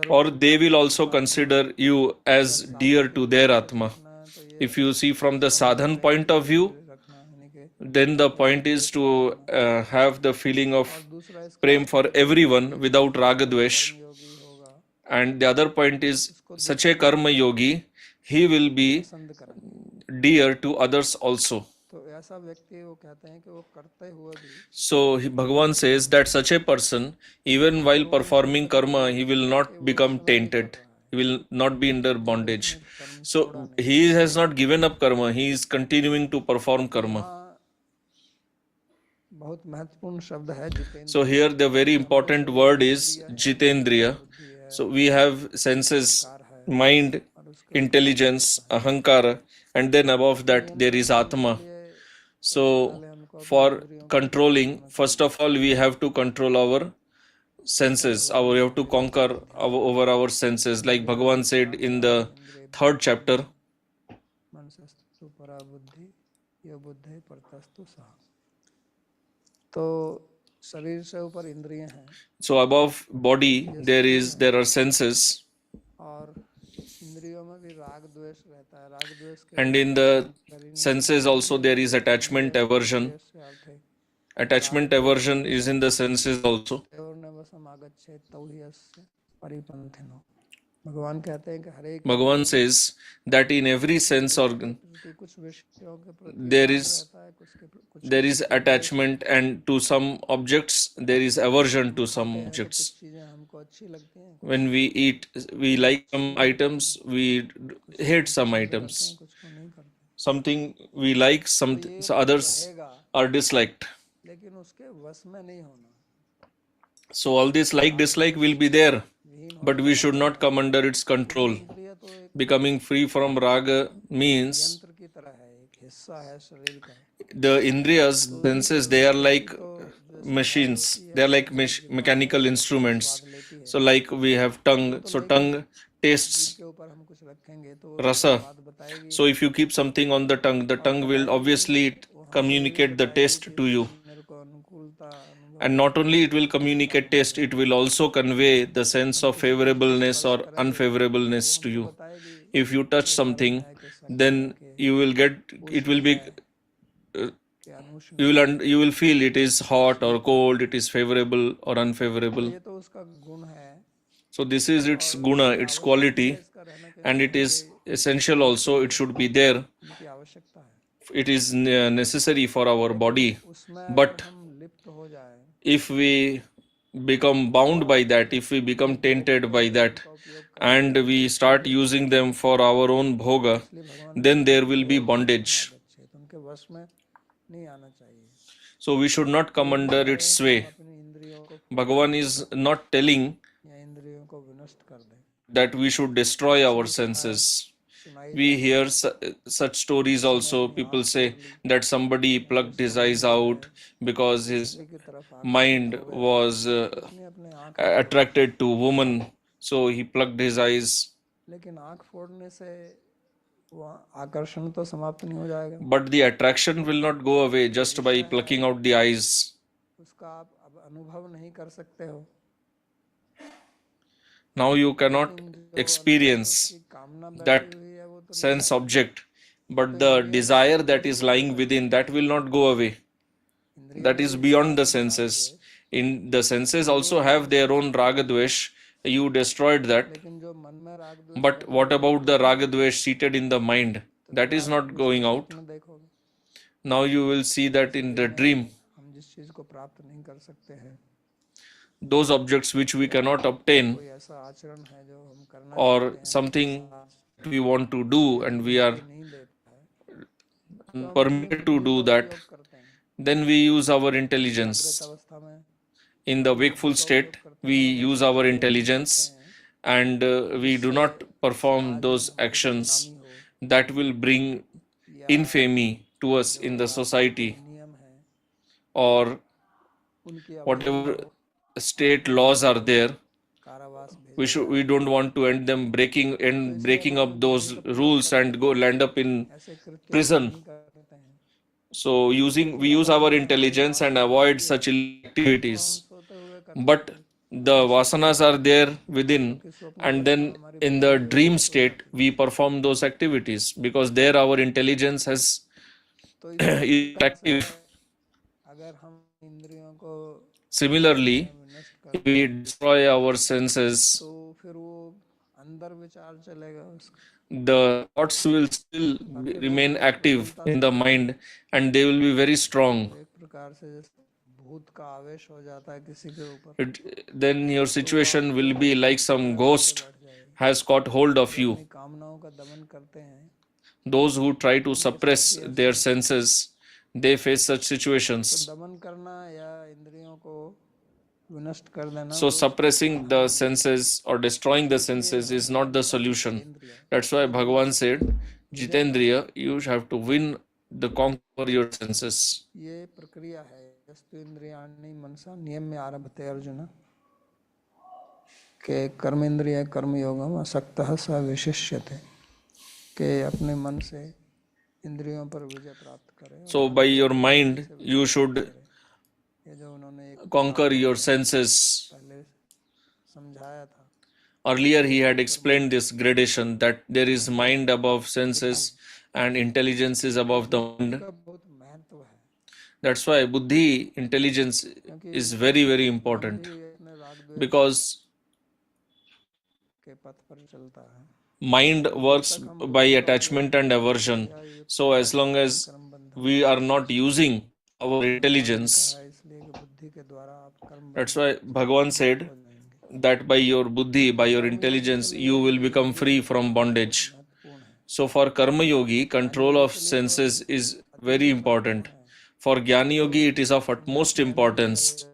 or they will also consider you as dear to their Atma. If you see from the sadhan point of view,
रखना यानी कि
then the point is to have the feeling of
दूसरा इसका
prem for everyone without raga dvesh.
योगी होगा,
And the other point is such a karma yogi, he will be
पसंद करेंगे.
dear to others also.
तो ऐसा व्यक्ति वो कहते हैं कि वो करते हुए भी
So Bhagavan says that such a person, even while performing karma, he will not become tainted. He will not be under bondage. So he has not given up karma. He is continuing to perform karma.
बहुत महत्वपूर्ण शब्द है Jitendra.
So here the very important word is Jitendriya. So we have senses, mind, intelligence, ahankara, and then above that there is Atma. So for controlling, first of all we have to control our senses. We have to conquer over our senses. Like Bhagavan said in the 3rd chapter,
मनसस्तु परा बुद्धि यो बुद्धि परतस्तु सा। तो शरीर से ऊपर इंद्रियां हैं
so above body there are senses,
और इंद्रियों में भी राग द्वेष रहता है। राग द्वेष के
and in the senses also there is attachment, aversion.
द्वेष से अर्थ है
Attachment, aversion is in the senses also.
और न वसम आगच्छे तौ हि अस्य परिपंथिनो। भगवान कहते हैं कि हर एक
Bhagavan says that in every sense organ
कुछ विषयों के प्रति
there
राग
is
रहता है, कुछ
there is attachment, and to some objects there is aversion to some objects.
चीजें हमको अच्छी लगती हैं,
When we eat, we like some items, we hate some items.
कुछ को नहीं करते।
Something we like, some others
रहेगा
are disliked.
लेकिन उसके वश में नहीं होना।
So all this like dislike will be there, but we should not come under its control.
इंद्रिय तो एक
Becoming free from raga means
यंत्र की तरह है, एक हिस्सा है शरीर का।
the indriyas, senses, they are like machines, they are like mechanical instruments. So like we have tongue, so tongue tastes
के ऊपर हम कुछ रखेंगे तो
rasa.
बात बताएगी
So if you keep something on the tongue will obviously communicate the taste to you.
मेरे को अनुकूलता अनुभव
And not only it will communicate taste, it will also convey the sense of favorableness or unfavorableness to you.
बताएगी
If you touch something, then you will get, it will be,
कि Anush
you will feel it is hot or cold, it is favorable or unfavorable.
ये तो उसका गुण है,
So this is its guna, its quality,
इसका रहना के
and it is essential also, it should be there.
की आवश्यकता है।
It is necessary for our body.
उसमें
But
हम लिप्त हो जाए
if we become bound by that, if we become tainted by that, and we start using them for our own bhoga, then there will be bondage.
अच्छे तो उनके वश में नहीं आना चाहिए।
So we should not come under its sway.
अपनी इंद्रियों को
Bhagavan is not telling
या इंद्रियों को विनष्ट कर दे।
that we should destroy our senses. We hear such stories also. People say that somebody plucked his eyes out because his
की तरफ
mind was
अपने अपने आँख,
attracted to woman, so he plucked his eyes.
लेकिन आँख फोड़ने से वो आकर्षण तो समाप्त नहीं हो जाएगा।
But the attraction will not go away just by plucking out the eyes.
उसका आप अब अनुभव नहीं कर सकते हो।
Now you cannot experience
कामना
that
बैठी हुई है वो तो
sense object, but the desire that is lying within, that will not go away. That is beyond the senses. In the senses also have their own raga dvesh. You destroyed that.
लेकिन जो मन में राग द्वेष
But what about the raga dvesh seated in the mind? That is not going out.
में देखोगे,
Now you will see that in the dream,
हम जिस चीज को प्राप्त नहीं कर सकते हैं,
those objects which we cannot obtain,
कोई ऐसा आचरण है जो हम करना
or something we want to do and we are
नहीं देता है,
permitted to do that,
करते हैं।
then we use our intelligence.
अवस्था में
In the wakeful state, we use our intelligence and we do not perform those actions that will bring infamy to us in the society,
नियम है,
or
उनकी
whatever state laws are there.
कारावास भेज
We don't want to end them breaking up those rules and go land up in
ऐसे कृत्य
prison.
नहीं करते हैं।
So we use our intelligence and avoid such activities.
सोते हुए करते
But the vasanas are there within, and then in the dream state we perform those activities because there our intelligence has
तो
is active.
अगर हम इंद्रियों को
Similarly,
नष्ट कर
if we destroy our senses,
तो फिर वो अंदर विचार चलेगा उसका,
the thoughts will still remain active in the mind and they will be very strong.
एक प्रकार से जैसे भूत का आवेश हो जाता है किसी के ऊपर,
Then your situation will be like some ghost has caught hold of you.
अपनी कामनाओं का दमन करते हैं,
Those who try to suppress their senses, they face such situations.
दमन करना या इंद्रियों को विनष्ट कर देना
So suppressing the senses or destroying the senses is not the solution. That's why Bhagavan said, Jitendriya, you have to win the conquer your senses.
ये प्रक्रिया है। यस्तु इंद्रियाणि मनसा नियम्य आरभते अर्जुन। कि कर्मेंद्रिय कर्मयोगम असक्तः स विशिष्यते, कि अपने मन से इंद्रियों पर विजय प्राप्त करे और
So,
मन
by
को
your
अपने
mind,
से विजय
you
प्राप्त
should
करे। ये जो उन्होंने एक
conquer
उदाहरण
your senses.
पहले समझाया था,
Earlier, he had explained this gradation that there is mind above senses and intelligence is above the mind.
का बहुत महत्व है,
That's why buddhi, intelligence is very, very
मन
important
भी अपने राग द्वेष
because
के पथ पर चलता है।
mind works by attachment and aversion. So, as long as
कर्म बंधन
we are not using our intelligence,
है, इसलिए कि बुद्धि के द्वारा आप कर्म
that's why Bhagavan said
हो जाएंगे।
that by your buddhi, by your intelligence, you will become free from bondage.
महत्वपूर्ण है,
So, for Karma Yogi, control of senses is very important. For Jnana Yogi, it is of utmost importance.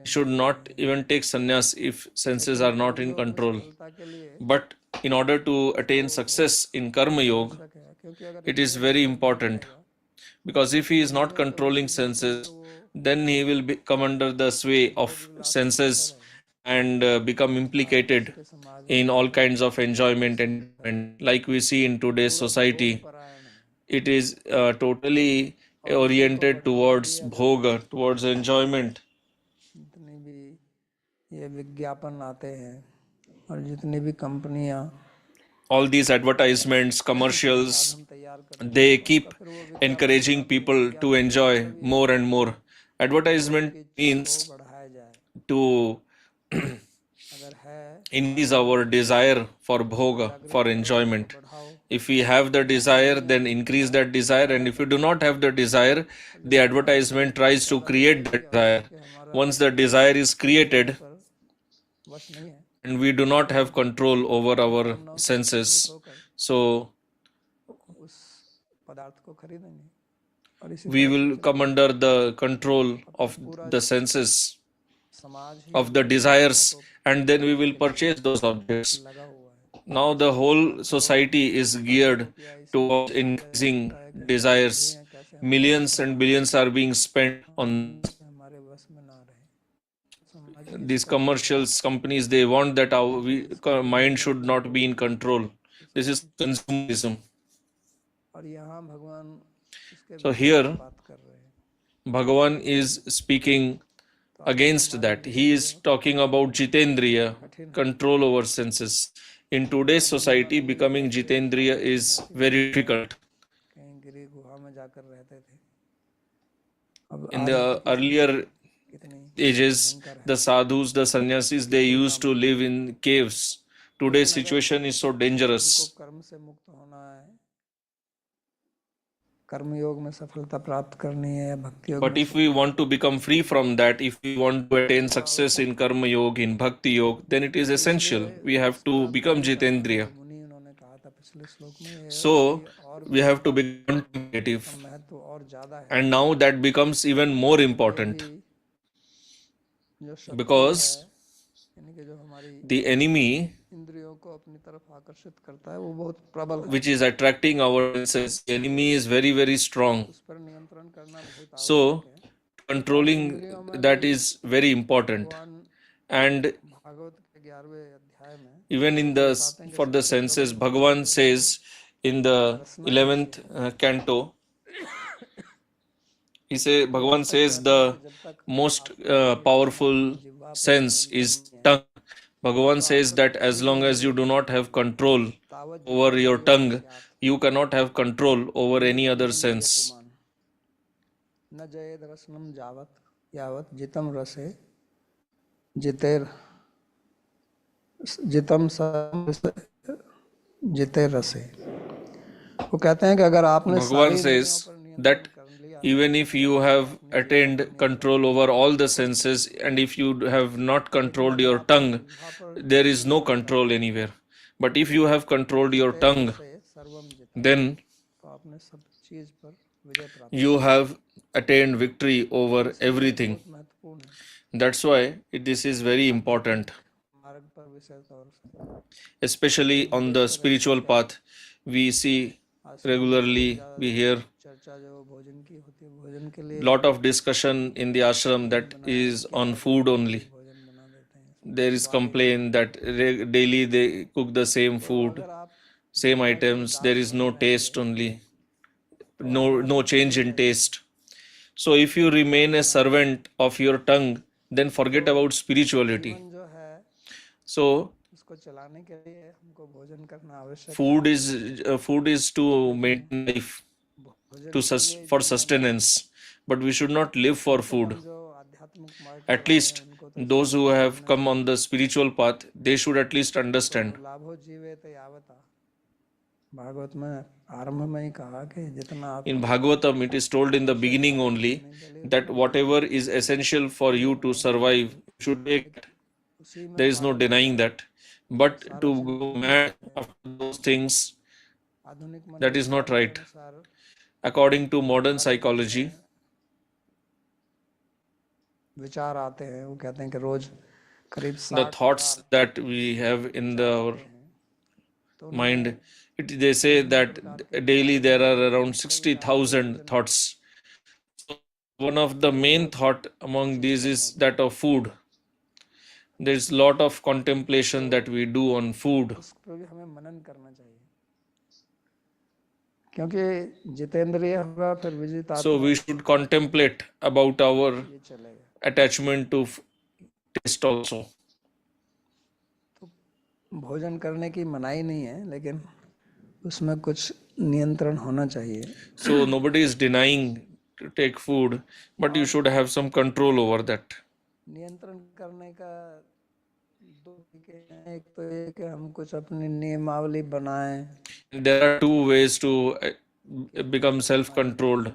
He should not even take sannyas if senses are not in control.
सफलता के लिए
But in order to attain success in Karma Yoga,
आवश्यक है, क्योंकि अगर
it is very important. Because if he is not controlling senses, then he will come under the sway of senses and become implicated
के समाज
in all kinds of enjoyment and like we see in today's society,
परायण है,
it is totally oriented towards bhoga, towards enjoyment.
जितनी भी ये विज्ञापन आते हैं और जितनी भी कंपनियां
All these advertisements, commercials,
तैयार कर
they keep encouraging people to enjoy more and more. Advertisement means
बढ़ाया जाए,
to
अगर है
increase our desire for bhoga, for enjoyment.
बढ़ाओ,
If we have the desire, then increase that desire. And if you do not have the desire, the advertisement tries to create that desire. Once the desire is created,
पर वश नहीं है,
and we do not have control over our senses, so
उस पदार्थ को खरीदेंगे और इसी
we will come under the control of the senses,
समाज ही
of the desires, and then we will purchase those objects.
लगा हुआ है।
Now the whole society is geared towards increasing desires. Millions and billions are being spent on
हमारे वश में ना रहे, समाज
these commercials companies. They want that our mind should not be in control. This is consumerism.
और यहाँ भगवान इसके
So here
बात कर रहे हैं,
Bhagavan is speaking against that. He is talking about Jitendriya, control over senses. In today's society, becoming Jitendriya is very difficult.
कहीं गिरी गुहा में जाकर रहते थे, अब
In the earlier
कितनी
ages, the sadhus, the sannyasis, they used to live in caves. Today's situation is so dangerous.
कर्म से मुक्त होना है, कर्म योग में सफलता प्राप्त करनी है, भक्ति योग
But if we want to become free from that, if we want to attain success in Karma Yoga, in Bhakti Yoga, then it is essential. We have to become Jitendriya.
मुनि उन्होंने कहा था पिछले श्लोक में,
So, we have to become contemplative.
महत्व और ज्यादा है,
And now that becomes even more important
जो शत्रु
because
यानी कि जो हमारी
the enemy,
इंद्रियों को अपनी तरफ आकर्षित करता है, वो बहुत प्रबल है,
which is attracting our senses, the enemy is very, very strong.
उस पर नियंत्रण करना बहुत
So, controlling that is very important. And
Bhagavat के 11वें अध्याय में
even in the for the senses, Bhagavan says in the 11th canto, Bhagavan says the most powerful sense is tongue. Bhagavan says that as long as you do not have control over your tongue, you cannot have control over any other sense.
न जयेद रसनम जावत यावत जितम रसे जितेर जितम जिते रसे। वो कहते हैं कि अगर आपने
Bhagavan says that even if you have attained control over all the senses and if you have not controlled your tongue, there is no control anywhere. But if you have controlled your tongue, then
तो आपने सब चीज पर विजय प्राप्त,
you have attained victory over everything.
महत्वपूर्ण है,
That's why this is very important.
मार्ग पर विशेष तौर से
Especially on the spiritual path, we see regularly, we hear
चर्चा जो भोजन की होती है, भोजन के लिए
lot of discussion in the ashram that is on food only.
भोजन बना देते हैं,
there is complaint that daily they cook the same
तो
food,
अगर आप
same
जीवन का
items, there
Vikas
is no
करना
taste
चाहेंगे
only,
तो
no
आध्यात्मिक
change
होना
in
चाहिए,
taste. So if you remain a servant of your tongue, then forget
तो
about spirituality.
जीवन जो है
So
उसको चलाने के लिए हमको भोजन करना आवश्यक है,
food is to
लेकिन
maintain life,
भोजन
to
के लिए
for
जीवन में
sustenance, but we should not live for
कम से
food.
कम जो आध्यात्मिक मार्ग पर
At
आए हैं
least
उनको तो इस
those
बात
who
को
have
जानना
come
चाहिए।
on the spiritual path, they should at least
तो
understand.
लाभो जीवेत यावता, भागवत में आरंभ में ही कहा कि जितना आप
In Bhagavatam, it is told in the beginning only that whatever is essential for you to survive, you should take it.
उसी में
There is no
पागल हो
denying
जाए,
that. But
सारा
to
चीज
go
भूल
mad
जाते हैं।
after those things,
आधुनिक
that is not
मनोविज्ञान के
right.
अनुसार
According to modern
हमारे मन
psychology,
में विचार आते हैं, वो कहते हैं कि रोज करीब
the
60,000
thoughts that we have in
विचार
our
आते हैं, तो उनमें
mind, they say
विभिन्न
that
प्रकार के
daily
विचार
there
होते
are
हैं,
around
कई प्रकार के
60,000
भोजन
thoughts. So one of the main thought among these is that of food. There is lot of contemplation that we do on food.
उस पर भी हमें मनन करना चाहिए, क्योंकि जितेंद्रिय होगा फिर विजित
So we should contemplate about our
ये चलेगा।
attachment to taste also.
तो भोजन करने की मनाही नहीं है, लेकिन उसमें कुछ नियंत्रण होना चाहिए।
So nobody is denying to take food, but you should have some control over that.
नियंत्रण करने का दो तरीके हैं, एक तो ये कि हम कुछ अपनी नियमावली बनाएं,
There are two ways to become self-controlled.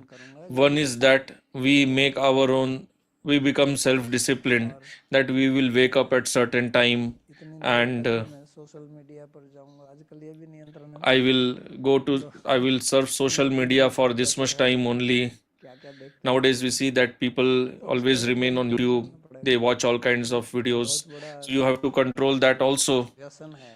One is that we make our own, we become self-disciplined, that we will wake up at certain time
इतनी
and
देर तक मैं सोशल मीडिया पर जाऊंगा, आजकल ये भी नियंत्रण है,
I will surf social media for this much time only.
क्या क्या देखते
Nowadays we see that people always remain on YouTube, they watch all kinds of videos. So you have to control that also.
व्यसन है,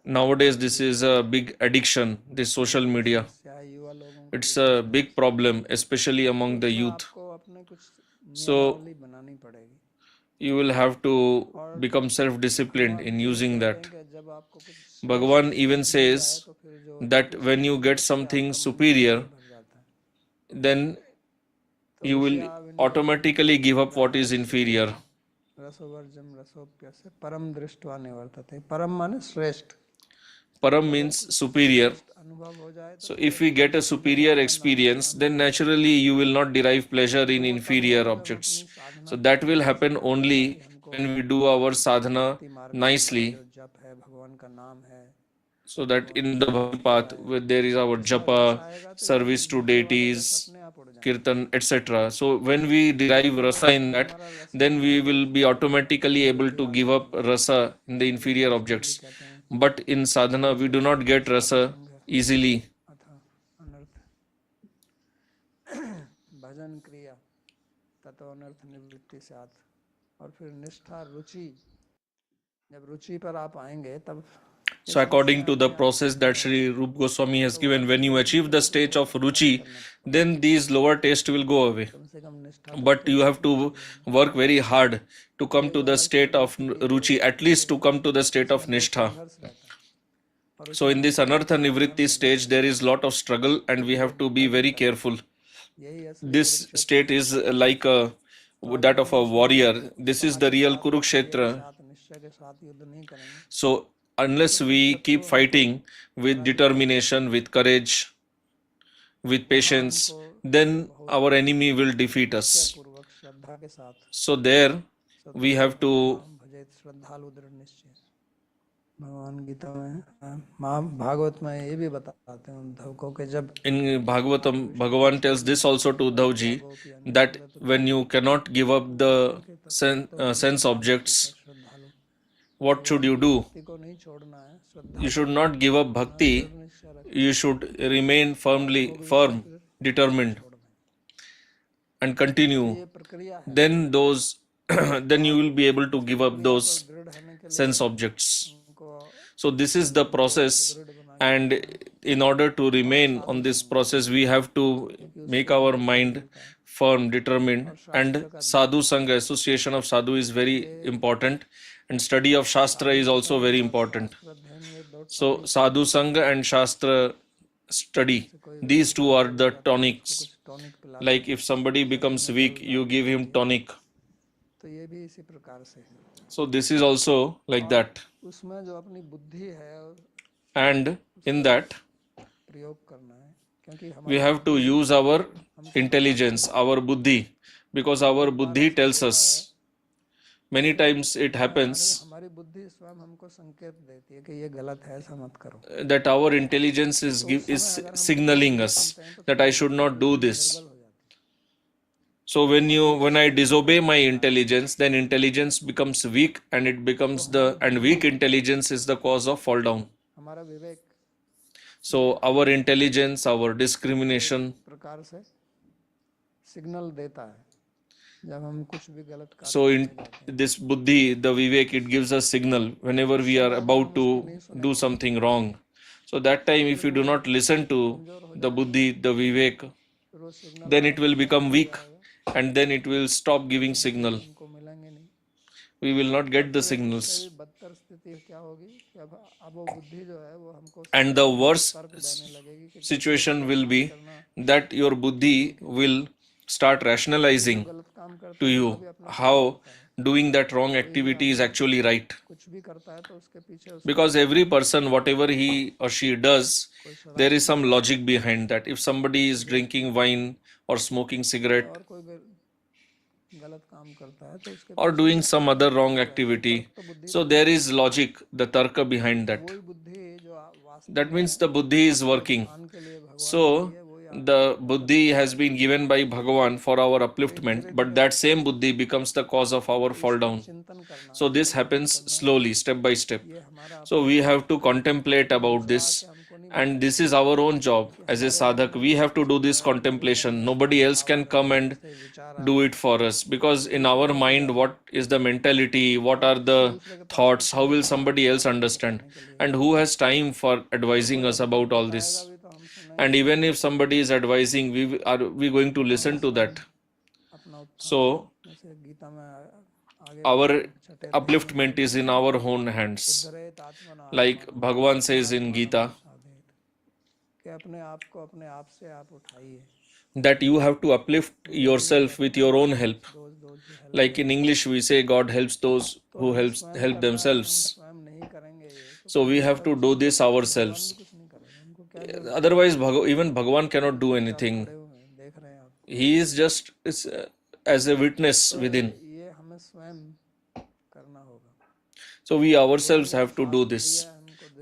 Nowadays this is a big addiction, this social media.
क्या युवा लोगों को
It's a big problem, especially among the youth.
आपको अपने कुछ
So
नियमावली बनानी पड़ेगी।
you will have to become self-disciplined in using that.
कि जब आपको कुछ
Bhagavan even says
तो फिर जो
that when you get something superior,
भर जाता है,
then you will automatically give up what is inferior.
रसोवर्जम रसोप्यस्य परम दृष्ट्वा निवर्तते, परम माने श्रेष्ठ,
Param means superior.
अनुभव हो जाए तो
So if we get a superior experience, then naturally you will not derive pleasure in inferior objects. So that will happen only when we do our sadhana nicely.
जप है, भगवान का नाम है,
So that in the bhakti path, where there is our japa, service to deities,
अपने आप उड़ जाए।
kirtan, etc. So when we derive rasa in that, then we will be automatically able to give up rasa in the inferior objects. But in sadhana, we do not get rasa easily.
अथा अनर्थ भजन क्रिया ततो अनर्थ निवृत्ति साथ, और फिर निष्ठा रुचि, जब रुचि पर आप आएंगे तब
So according to the process that Sri Rup Goswami has given, when you achieve the stage of ruchi, then these lower tastes will go away.
कम से कम निष्ठा
But you have to work very hard to come to the state of ruchi, at least to come to the state of nishtha.
संघर्ष रहता है,
So in this anartha nivritti stage, there is lot of struggle and we have to be very careful.
यही है
This state is like that of a warrior. This is the real Kurukshetra.
साथ निश्चय के साथ युद्ध नहीं करेंगे
So unless we keep fighting with determination, with courage, with patience, then our enemy will defeat us.
पूर्वक श्रद्धा के साथ
So there we have to,
भजे श्रद्धालु दृढ़ निश्चय। भगवान गीता में महाभागवत में ये भी बताते हैं उद्धव को कि जब
in Bhagavatam, Bhagavan tells this also to Uddhav ji, that when you cannot give up the sense objects,
श्रद्धालु
what should you do?
भक्ति को नहीं छोड़ना है, श्रद्धा
You should not give up bhakti,
निश्चय रख
you should remain firm, determined and continue.
ये प्रक्रिया है,
Then those, then you will be able to give up those
दृढ़ होने के लिए
sense objects.
उनको
So this is the process, and in order to remain on this process, we have to make our mind firm, determined, and sadhu sangha, association of sadhu, is very important, and study of shastra is also very important. So sadhu sangha and shastra study, these two are the tonics. Like if somebody becomes weak, you give him tonic.
तो ये भी इसी प्रकार से है।
So this is also like that.
उसमें जो अपनी बुद्धि है
And in that
प्रयोग करना है, क्योंकि
we
हमारी
have to use our intelligence, our buddhi, because our buddhi tells us. Many times it happens
हमारी बुद्धि स्वयं हमको संकेत देती है कि ये गलत है, ऐसा मत करो।
that our intelligence is signaling us that I should not do this. So when I disobey my intelligence, then intelligence becomes weak, and it becomes and weak intelligence is the cause of fall down.
हमारा विवेक
So our intelligence, our discrimination,
प्रकार से signal देता है जब हम कुछ भी गलत कार्य
so in this buddhi, the vivek, it gives us signal whenever we are about to do something wrong. So that time, if you do not listen to the buddhi, the vivek,
फिर वो signal
then it will become weak, and then it will stop giving signal.
हमको मिलेंगे नहीं।
We will not get the signals.
उससे भी बदतर स्थिति क्या होगी कि अब वो बुद्धि जो है वो हमको
And the worst
तर्क देने लगेगी कि
situation will be that your buddhi will start rationalizing
गलत काम करता
to you how doing that wrong activity is actually right.
कुछ भी करता है तो उसके पीछे उस
Because every person, whatever he or she does, there is some logic behind that. If somebody is drinking wine or smoking cigarette
और कोई गलत काम करता है तो उसके
or doing some other wrong activity, so there is logic, the tarka behind that.
कोई बुद्धि जो वास्तव
That means the buddhi is working.
के लिए भगवान
So the buddhi has been given by Bhagavan for our upliftment, but that same buddhi becomes the cause of our fall down.
चिंतन करना
So this happens slowly, step by step.
ये हमारा
So we have to contemplate about this, and this is our own job as a sadhak. We have to do this contemplation. Nobody else can come and do it for us, because in our mind, what is the mentality, what are the thoughts, how will somebody else understand, and who has time for advising us about all this?
भी तो हम सुने
And even if somebody is advising, are we going to listen to that?
अपना उत्थान
So
जैसे गीता में आगे
our upliftment is in our own hands.
उद्धरेत आत्मना
Like Bhagavan says in Gita,
कि अपने आप को अपने आप से आप उठाइए।
that you have to uplift yourself with your own help.
Those
Like in English, we say God helps those who help themselves.
स्वयं नहीं करेंगे ये
So we have to do this ourselves.
कुछ नहीं करेंगे, उनको क्या
Otherwise, even Bhagavan cannot do anything.
देख रहे हैं आप,
He is just as a witness within.
ये हमें स्वयं करना होगा।
So we ourselves have to do this.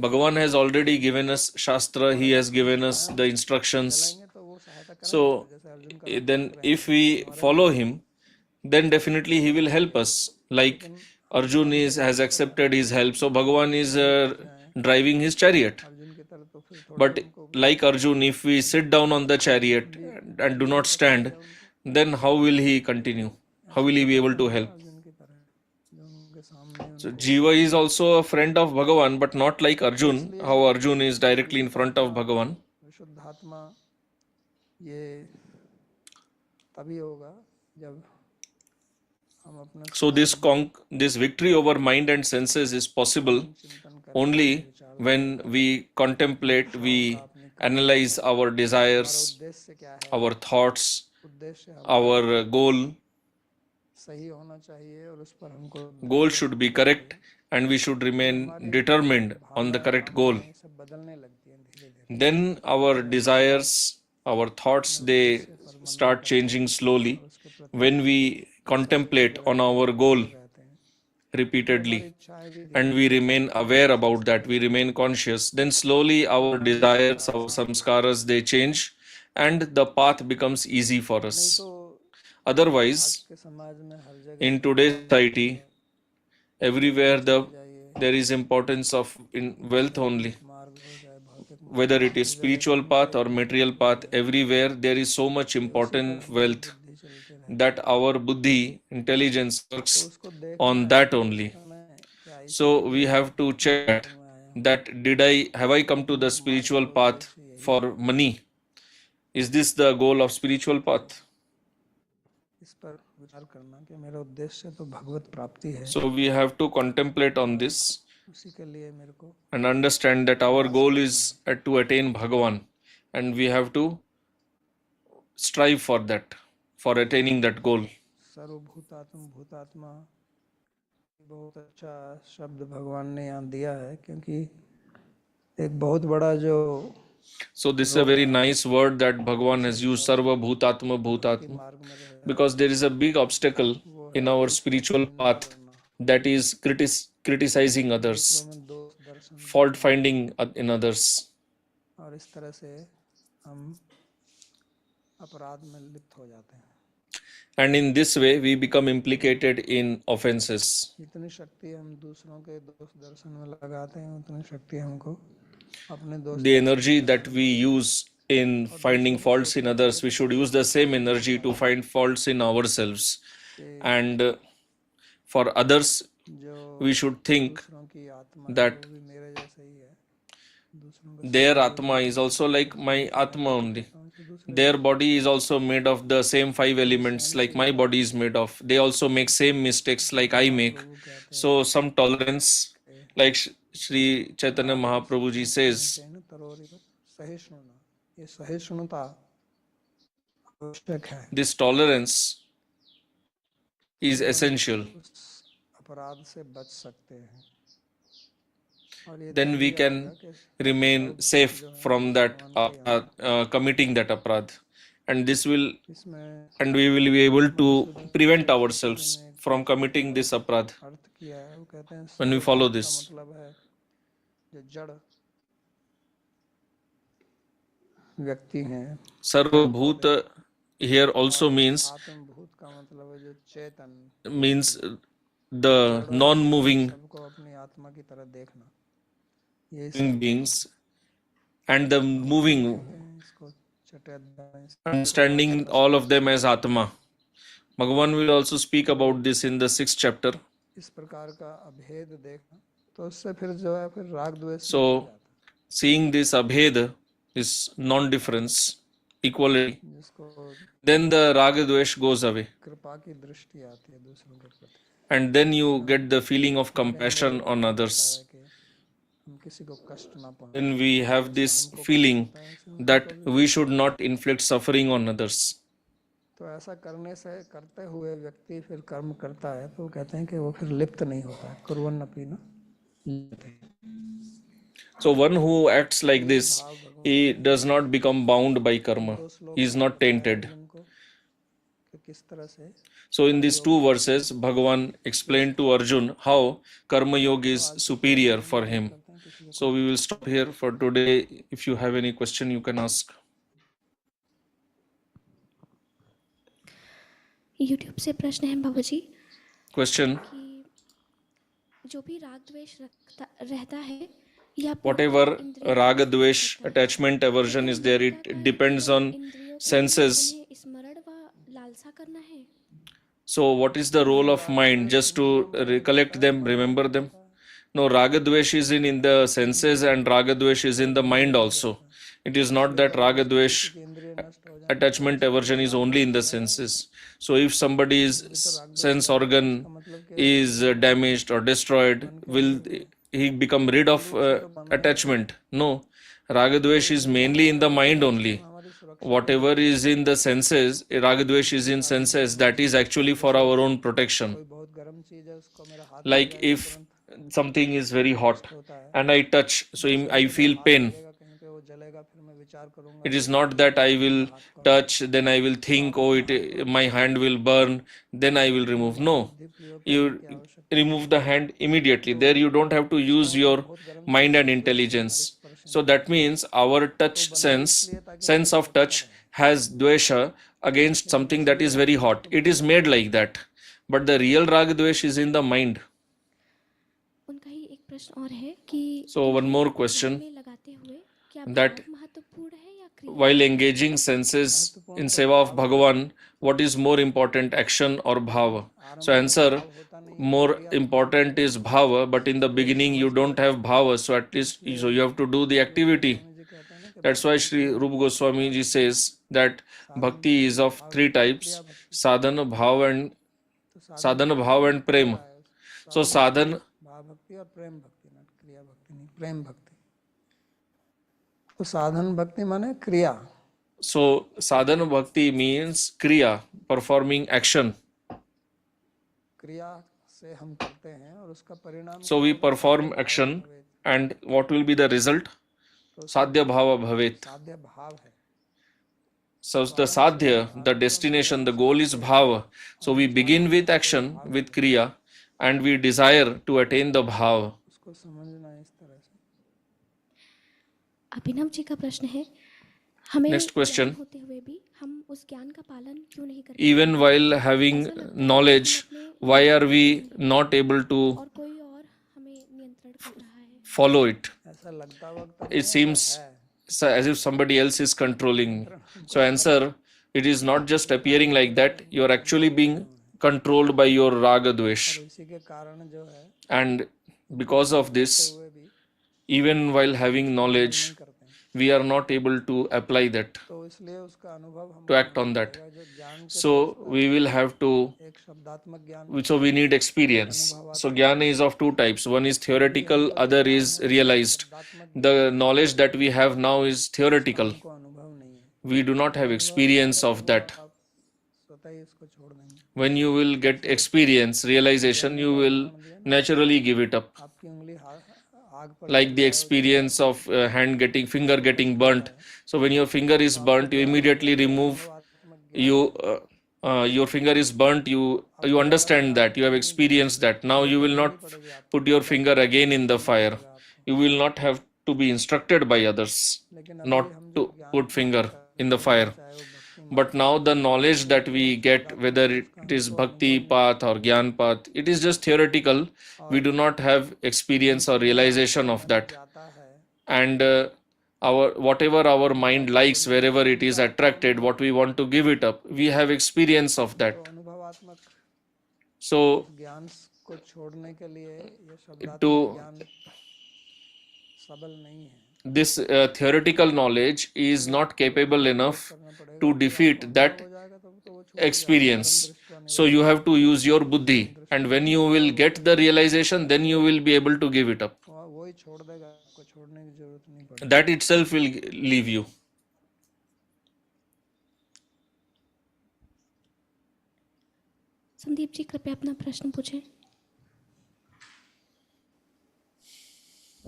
Bhagavan has already given us Shastra, he has given us the instructions.
तो वो सहायता करेंगे,
So
जैसे अर्जुन का
then if we follow him, then definitely he will help us. Like Arjun has accepted his help, so Bhagavan is driving his chariot.
Arjun की तरह तो फिर थोड़ा
But like Arjun, if we sit down on the chariot and do not stand, then how will he continue? How will he be able to help?
Arjun की तरह जो उनके सामने
So Jiva is also a friend of Bhagavan, but not like Arjun, how Arjun is directly in front of Bhagavan.
विशुद्धात्मा ये तभी होगा जब हम अपना
So this victory over mind and senses is possible
चिंतन करें,
only when we contemplate, we analyze our desires,
उद्देश्य क्या है,
our thoughts,
उद्देश्य
our goal.
सही होना चाहिए और उस पर हमको
Goal should be correct, and we should remain determined on the correct goal.
सब बदलने लगती है धीरे धीरे।
Then our desires, our thoughts, they start changing slowly when we contemplate on our goal repeatedly, and we remain aware about that, we remain conscious. Then slowly our desires, our samskaras, they change, and the path becomes easy for us.
तो
Otherwise,
के समाज में हर जगह
in today's society, everywhere there is importance of in wealth only.
मार्ग हो जाए भौतिक
Whether it is spiritual path or material path, everywhere there is so much important wealth that our buddhi, intelligence works
उसको देख
on that only.
में क्या
So we have to check that have I come to the spiritual path for money? Is this the goal of spiritual path?
इस पर विचार करना कि मेरा उद्देश्य तो भगवत प्राप्ति है,
So we have to contemplate on this
उसी के लिए मेरे को
and understand that our goal is to attain Bhagavan, and we have to strive for that, for attaining that goal.
सर्वभूतात्म भूतात्मा बहुत अच्छा शब्द भगवान ने यहाँ दिया है, क्योंकि एक बहुत बड़ा जो
So this is a very nice word that Bhagavan has used, Sarva Bhutatma Bhutatma,
मार्ग में रहे
because there is a big obstacle in our spiritual path, that is criticizing others,
में दोष दर्शन,
fault finding in others.
और इस तरह से हम अपराध में लिप्त हो जाते हैं।
And in this way, we become implicated in offenses.
जितनी शक्ति हम दूसरों के दोष दर्शन में लगाते हैं, उतनी शक्ति हमको अपने दोष
The energy that we use in finding faults in others, we should use the same energy to find faults in ourselves. And for others,
जो
we should think
दूसरों की आत्मा
that
वो भी मेरे जैसा ही है, दूसरों को
their Atma is also like my Atma only. Their body is also made of the same 5 elements like my body is made of. They also make same mistakes like I make. So some tolerance, like Sri Chaitanya Mahaprabhu ji says,
सहिष्णुता, ये सहिष्णुता आवश्यक है,
this tolerance is essential.
अपराध से बच सकते हैं, और ये
Then we can remain safe from that committing that aparadh, and this will,
इसमें
and we will be able to prevent ourselves from committing this aparadh
अर्थ किया है, वो कहते हैं
when we follow this.
मतलब है जो जड़ व्यक्ति हैं,
Sarvabhut here also means
आत्मभूत का मतलब है जो चेतन,
means the non-moving
सबको अपनी आत्मा की तरह देखना, ये
living beings, and the moving,
इसको छठे अध्याय
understanding all of them as Atma. Bhagavan will also speak about this in the 6th chapter.
इस प्रकार का अभेद देखना, तो उससे फिर जो है फिर राग द्वेष
So, seeing this abhed, this non-difference, equality,
जिसको
then the raga dvesh goes away,
कृपा की दृष्टि आती है दूसरों के प्रति,
and then you get the feeling of compassion on others.
कि हम किसी को कष्ट ना पहुंचाएं,
Then we have this feeling that we should not inflict suffering on others.
तो ऐसा करने से करते हुए व्यक्ति फिर कर्म करता है, तो कहते हैं कि वो फिर लिप्त नहीं होता है, कुर्वन् अपि न लिप्यते।
So one who acts like this, he does not become bound by karma. He is not tainted.
उनको कि किस तरह से
So in these 2 verses, Bhagavan explained to Arjun how karma yoga is superior for him. So we will stop here for today. If you have any question, you can ask.
YouTube से प्रश्न है बाबू जी
Question:
कि जो भी राग द्वेष रहता है या
whatever raga dvesh attachment aversion is there, it depends on senses.
स्मरण व लालसा करना है।
So what is the role of mind? Just to recollect them, remember them? No, raga dvesh is in the senses, and raga dvesh is in the mind also. It is not that raga dvesh attachment aversion is only in the senses. So if somebody's sense organ is damaged or destroyed, will he become rid of attachment? No, raga dvesh is mainly in the mind only. Whatever is in the senses, raga dvesh is in senses, that is actually for our own protection.
बहुत गर्म चीज है उसको मेरा हाथ
Like if something is very hot and I touch, so I feel pain.
लगेगा, कहीं पे वो जलेगा, फिर मैं विचार करूंगा,
It is not that I will touch, then I will think, oh, my hand will burn, then I will remove. No, you remove the hand immediately. There you don't have to use your mind and intelligence. So that means our touch sense of touch has dvesha against something that is very hot. It is made like that. But the real rag dvesh is in the mind.
उनका ही एक प्रश्न और है कि
So one more question,
में लगाते हुए क्या
that
भाव महत्वपूर्ण है या क्रिया?
while engaging senses in seva of Bhagavan, what is more important, action or bhava? So answer, more important is bhava, but in the beginning you don't have bhava, so at least so you have to do the activity. That's why Sri Rupa Goswami ji says that bhakti is of three types: sadhana, bhav, and prema. So sadhana,
भाव भक्ति और प्रेम भक्ति, ना क्रिया भक्ति नहीं, प्रेम भक्ति। तो साधन भक्ति माने क्रिया,
so sadhana bhakti means kriya, performing action.
क्रिया से हम करते हैं और उसका परिणाम
So we perform action, and what will be the result? Sadhya bhava bhavet.
साध्य भाव है।
So the sadhya, the destination, the goal is bhava. So we begin with action, with kriya, and we desire to attain the bhava.
उसको समझना इस तरह से।
अभिनव जी का प्रश्न है, हमें
Next question.
ज्ञान होते हुए भी हम उस ज्ञान का पालन क्यों नहीं करते?
Even while having knowledge, why are we not able to
और कोई और हमें नियंत्रण कर रहा है?
follow it?
ऐसा लगता वक्त
It seems as if somebody else is controlling. So answer, it is not just appearing like that. You are actually being controlled by your raga dvesh.
इसी के कारण जो है
And because of this,
हुए भी
even while having knowledge,
करते हैं,
we are not able to apply that,
तो इसलिए उसका अनुभव हम
to act on that.
जो ज्ञान के
So we will have to,
एक शब्दात्मक ज्ञान
so we need experience. So jnana is of two types. One is theoretical, other is realized. The knowledge that we have now is theoretical.
को अनुभव नहीं है,
We do not have experience of that.
आप स्वतः ही इसको छोड़ देंगे।
When you will get experience, realization, you will naturally give it up.
आपकी उंगली आग पर
Like the experience of finger getting burnt. So when your finger is burnt, you immediately remove, your finger is burnt, you understand that, you have experienced that. Now you will not put your finger again in the fire. You will not have to be instructed by others not to put finger in the fire. But now the knowledge that we get, whether it is bhakti path or gyan path, it is just theoretical. We do not have experience or realization of that.
आता है,
And whatever our mind likes, wherever it is attracted, what we want to give it up, we have experience of that.
तो अनुभवात्मक
So
ज्ञान को छोड़ने के लिए ये शब्दात्मक
to
ज्ञान सबल नहीं है।
this theoretical knowledge is not capable enough to defeat that experience. So you have to use your buddhi, and when you will get the realization, then you will be able to give it up.
वही छोड़ देगा, आपको छोड़ने की जरूरत नहीं पड़ेगी।
That itself will leave you.
Sandeep ji कृपया अपना प्रश्न पूछें।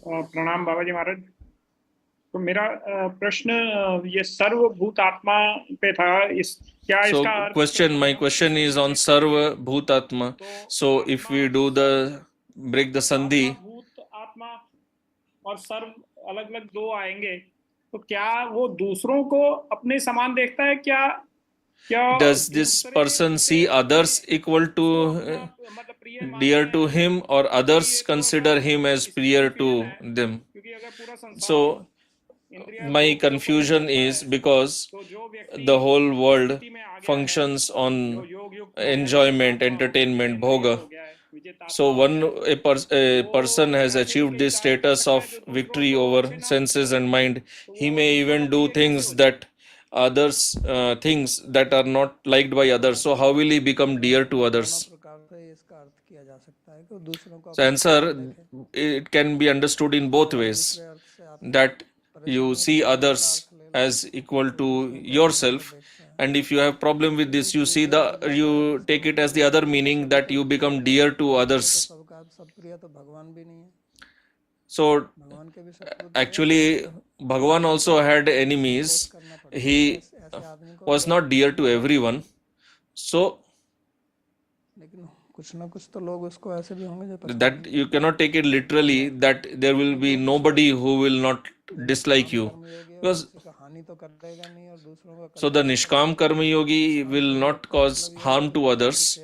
प्रणाम बाबा जी महाराज। तो मेरा प्रश्न ये सर्वभूत आत्मा पे था। क्या
So
इसका अर्थ
my question is on sarva bhutatma. So if we break the sandhi,
भूत आत्मा और सर्व अलग अलग दो आएंगे, तो क्या वो दूसरों को अपने समान देखता है? क्या
does this person see others equal to
मतलब प्रिय
dear to him, or others consider him as prior to them?
क्योंकि अगर पूरा संसार
So my confusion is because
तो जो व्यक्ति
the whole world functions on enjoyment, entertainment, bhoga. So a person has achieved this status of victory over senses and mind. He may even do things that are not liked by others. So how will he become dear to others?
प्रकार से इसका अर्थ किया जा सकता है कि दूसरों को
So answer, it can be understood in both ways, that you see others as equal to yourself, and if you have problem with this, you take it as the other meaning, that you become dear to others.
सबका सब प्रिय तो भगवान भी नहीं है,
So
भगवान के भी शत्रु
actually Bhagavan also had enemies. He was not dear to everyone. So
लेकिन कुछ ना कुछ तो लोग उसको ऐसे भी होंगे जो पसंद
that you cannot take it literally, that there will be nobody who will not dislike you, because
किसी को हानि तो करेगा नहीं और दूसरों को
so the Nishkam Karma Yogi will not cause harm to others.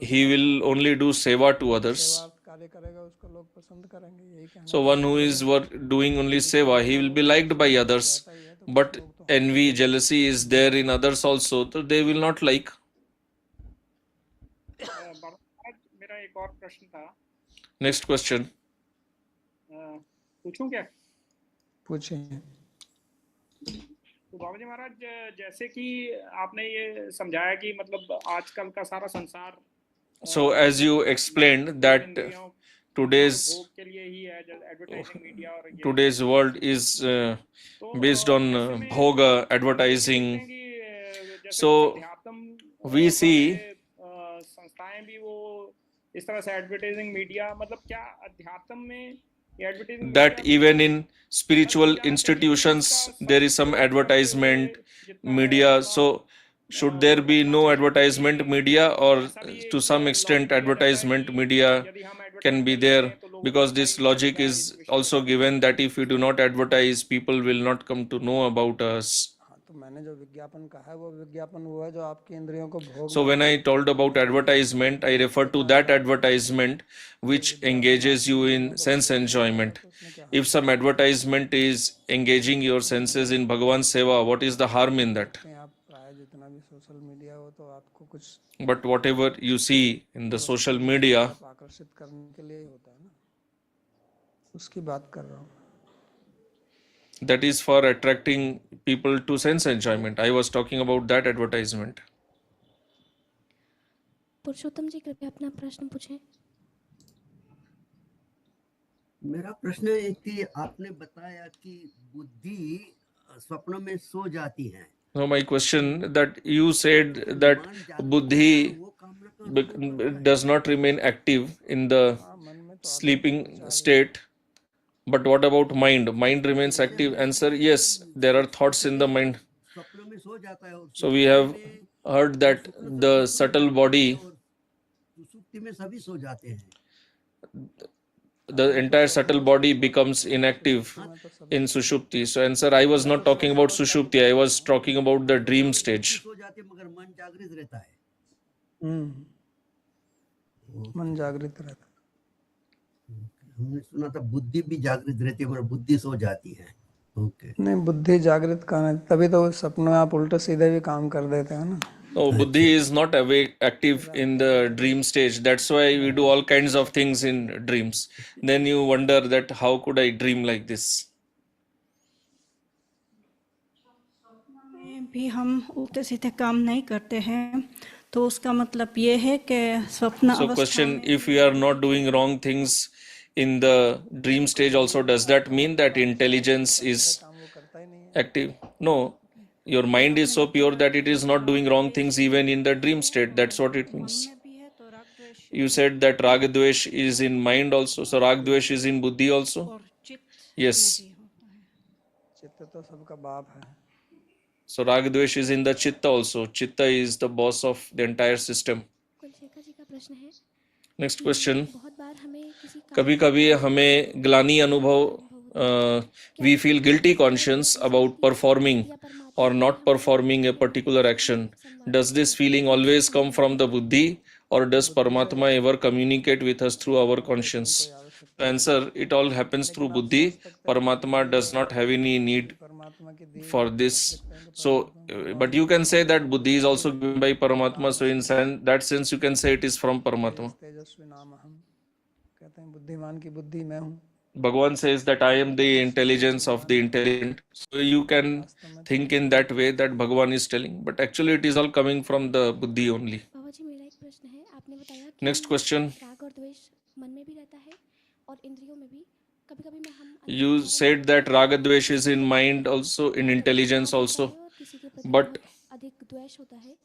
He will only do seva to others.
कार्य करेगा उसको लोग पसंद करेंगे, यही कहना।
So one who is doing only seva, he will be liked by others. But envy, jealousy is there in others also, so they will not like.
Baba Maharaj, मेरा एक और प्रश्न था।
Next question.
पूछूं क्या?
पूछिए।
तो बाबा जी महाराज जैसे कि आपने ये समझाया कि मतलब आजकल का सारा संसार
So, as you explained that
इंद्रियों और
today's
भोग के लिए ही है, एडवर्टाइजिंग मीडिया और ये
today's world is
तो
based on
ऐसे में
bhoga,
हम ये कह
advertising.
सकते हैं कि जैसे
So,
कुछ अध्यात्म
we see
वाले संस्थाएं भी वो इस तरह से एडवर्टाइजिंग मीडिया, मतलब क्या अध्यात्म में advertising
that
media
even in spiritual
जाना चाहिए,
institutions
इसका
there is some
सदुपयोग
advertisement
जितना है
media.
उतना
So, should there be
रखना
no
चाहिए,
advertisement
क्योंकि
media, or
ऐसा भी
to
एक
some
लॉजिक
extent
दिया जाता है
advertisement
कि
media
यदि हम
can
एडवर्टाइज
be
नहीं
there?
करें तो लोगों को
Because
पता ही
this
नहीं
logic
चलेगा
is
इस विषय
also
में।
given that if we do not advertise, people will not come to know about us.
हाँ, तो मैंने जो विज्ञापन कहा है वो विज्ञापन वो है जो आपकी इंद्रियों को भोग
So
में
when I told about advertisement, I refer to that advertisement which engages you in sense enjoyment. If some advertisement is engaging your senses in Bhagavan's seva, what is the harm in that?
हैं आप प्राय जितना भी social media हो तो आपको कुछ
But whatever you see in the social media,
आप आकर्षित करने के लिए ही होता है ना, उसकी बात कर रहा हूँ।
that is for attracting people to sense enjoyment. I was talking about that advertisement.
पुरुषोत्तम जी कृपया अपना प्रश्न पूछें।
मेरा प्रश्न है कि आपने बताया कि बुद्धि स्वप्न में सो जाती है।
Now my question that you said that
मन जागृत
buddhi
होता है, वो कामना का अनुभव करता है।
does not remain active in the
हाँ, मन में तो
sleeping state. But what about mind? Mind remains active. Answer: yes, there are thoughts in the mind.
स्वप्न में सो जाता है और
So we have heard that the subtle body,
सुसुप्ति में सभी सो जाते हैं।
the entire subtle body becomes inactive in Sushupti. So answer: I was not talking about Sushupti. I was talking about the dream stage.
सो जाते हैं मगर मन जागृत रहता है।
मन जागृत रहता है।
हमने सुना था बुद्धि भी जागृत रहती है मगर बुद्धि सो जाती है। ओके।
नहीं, बुद्धि जागृत करना, तभी तो सपने में आप उल्टे सीधे भी काम कर देते हैं ना।
No, buddhi is not awake, active in the dream stage. That's why we do all kinds of things in dreams. Then you wonder that how could I dream like this?
में भी हम उल्टे सीधे काम नहीं करते हैं तो उसका मतलब ये है कि स्वप्न
So question: if we are not doing wrong things in the dream stage also, does that mean that intelligence is
काम वो करता ही नहीं है।
active? No, your mind is so pure that it is not doing wrong things even in the dream state. That's what it means.
में भी है तो राग द्वेष
You said that raga dvesh is in mind also. So rag dvesh is in buddhi also?
और चित्त
Yes.
भी होता है।
चित्त तो सबका बाप है।
So rag dvesh is in the chitta also. Chitta is the boss of the entire system.
Kulasekhara जी का प्रश्न है,
Next question.
बहुत बार हमें किसी
कभी कभी हमें ग्लानि अनुभव, we feel guilty conscience about performing or not performing a particular action. Does this feeling always come from the buddhi, or does Paramatma ever communicate with us through our conscience? The answer: it all happens through buddhi. Paramatma does not have any need
परमात्मा की दी
for this. So, but you can say that buddhi is also given by Paramatma. So in that sense, you can say it is from Paramatma.
तेजस्वी नाम हम, कहते हैं बुद्धिमान की बुद्धि मैं हूँ।
Bhagavan says that I am the intelligence of the intelligent. So you can think in that way that Bhagavan is telling, but actually it is all coming from the buddhi only.
बाबा जी मेरा एक प्रश्न है, आपने बताया कि
Next question.
राग और द्वेष मन में भी रहता है और इंद्रियों में भी, कभी-कभी में हम
You said that raga dvesh is in mind also, in intelligence also,
और किसी के प्रति
but
अधिक द्वेष होता है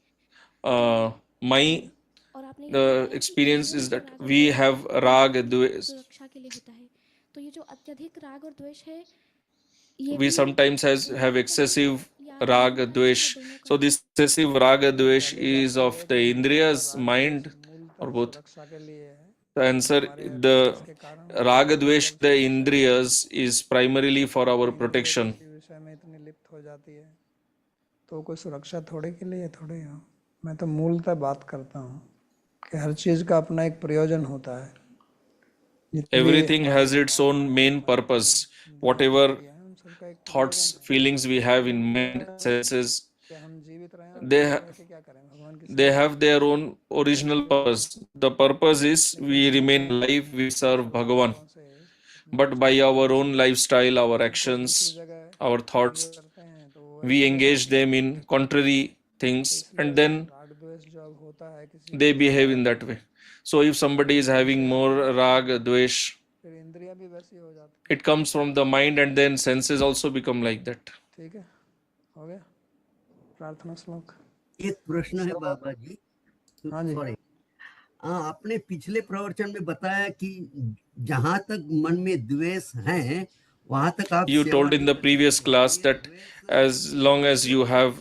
my
और आपने
experience is that we have raga dvesh.
सुरक्षा के लिए होता है, तो ये जो अत्यधिक राग और द्वेष है ये
We sometimes have excessive raga dvesh. So this excessive raga dvesh is of the indriyas, mind, or both.
सुरक्षा के लिए है।
The answer: the raga dvesh, the indriyas, is primarily for our protection.
किसी विषय में इतनी लिप्त हो जाती है तो कोई सुरक्षा थोड़े के लिए थोड़े हो। मैं तो मूलतः बात करता हूँ कि हर चीज का अपना एक प्रयोजन होता है। जितनी
Everything has its own main purpose. Whatever
हम सबका एक
thoughts, feelings we have in mind, senses,
कि हम जीवित रहें
they
कि क्या करें, भगवान की
they have their own original purpose. The purpose is we remain alive, we serve Bhagavan.
से
But by our own lifestyle, our actions,
जगह
our thoughts,
करते हैं तो वो
we engage them in contrary things, and then
राग द्वेष जब होता है किसी
they behave in that way. So if somebody is having more rag, dvesh,
फिर इंद्रियां भी वैसी हो जाती
it comes from the mind, and then senses also become like that.
ठीक है, हो गया प्रार्थना श्लोक।
एक प्रश्न है बाबा जी,
हाँ जी।
सॉरी, आपने पिछले प्रवचन में बताया कि जहां तक मन में द्वेष है वहां तक आप
You
सेवा
told in the previous class that as long as you have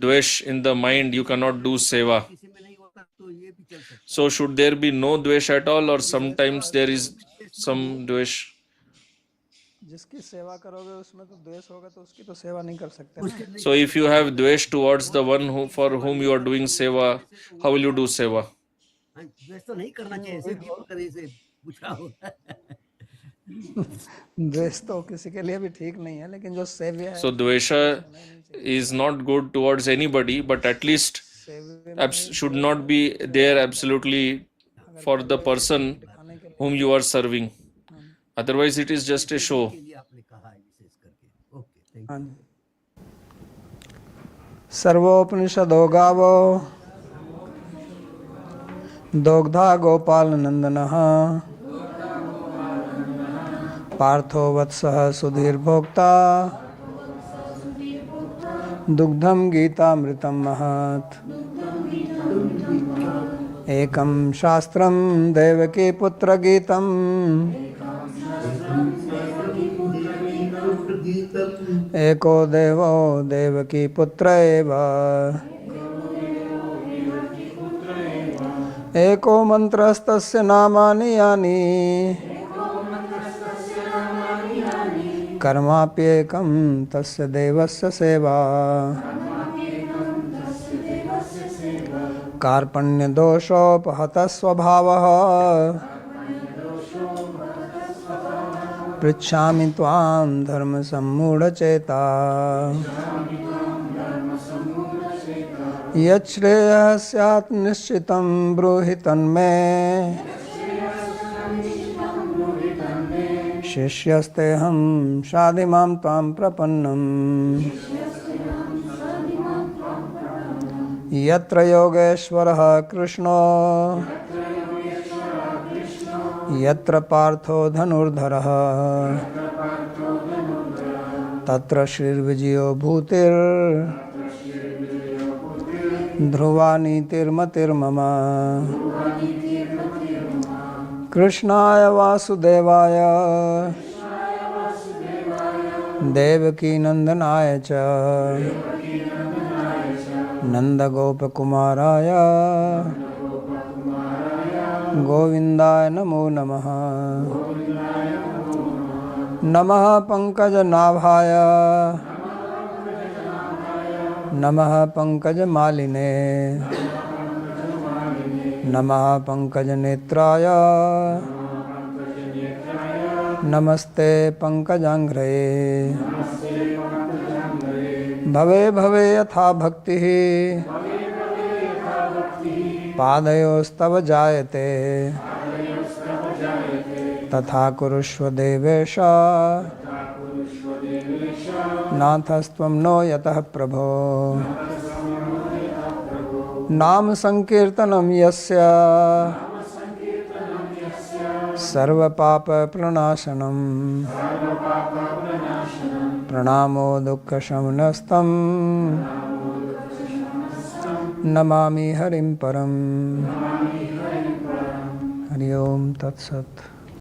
dvesh in the mind, you cannot do seva.
किसी में नहीं होता तो ये भी चल सकता
So should there be no dvesh at all, or sometimes there is some dvesh?
जिसकी सेवा करोगे उसमें तो द्वेष होगा तो उसकी तो सेवा नहीं कर सकते ना।
So if you have dvesh towards the one who for whom you are doing seva, how will you do seva?
है। द्वेष तो नहीं करना चाहिए, ऐसे दीपक कभी से पूछा होता है।
द्वेष तो किसी के लिए भी ठीक नहीं है, लेकिन जो सेव्य है
So dvesha is not good towards anybody, but at least
सेव्य
should not be there absolutely for the person whom you are serving. Otherwise, it is just a show.
के लिए आपने कहा है विशेष करके। ओके, थैंक
हाँ जी। सर्वोपनिषदो गावो दोग्धा गोपाल नंदनः पार्थो वत्सः सुधीर भोक्ता दुग्धम गीतामृतम महत् एकम शास्त्रम देवकी पुत्र गीतम एको देवो देवकी पुत्र एव एको मंत्रस्तस्य नामानि यानि कर्माप्येकं तस्य देवस्य सेवा कार्पण्यदोषोपहतः स्वभावः पृच्छामि त्वां धर्मसम्मूढचेता यच्छ्रेयः स्यात् निश्चितं ब्रूहि तन्मे शिष्यस्तेऽहं शाधिमां त्वां प्रपन्नम् यत्र योगेश्वरः कृष्णो यत्र पार्थो धनुर्धरः तत्र श्रीर्विजयो भूतिर् ध्रुवा नीतिर्मतिर्मम कृष्णाय वासुदेवाय देवकीनन्दनाय च नन्दगोपकुमाराय गोविन्दाय नमो नमः। नमः पंकजनाभाय नमः पंकजमालिने नमः पंकजनेत्राय नमस्ते पंकजांघ्रये भवे भवे यथा भक्तिः पादयोस्तव जायते तथा कुरुष्व देवेश नाथस्त्वं नो यतः प्रभो नाम संकीर्तनं यस्य सर्वपाप प्रणाशनं प्रणामो दुःखशमनस्तं नमामि हरिं परम्। हरि ओम तत्सत्।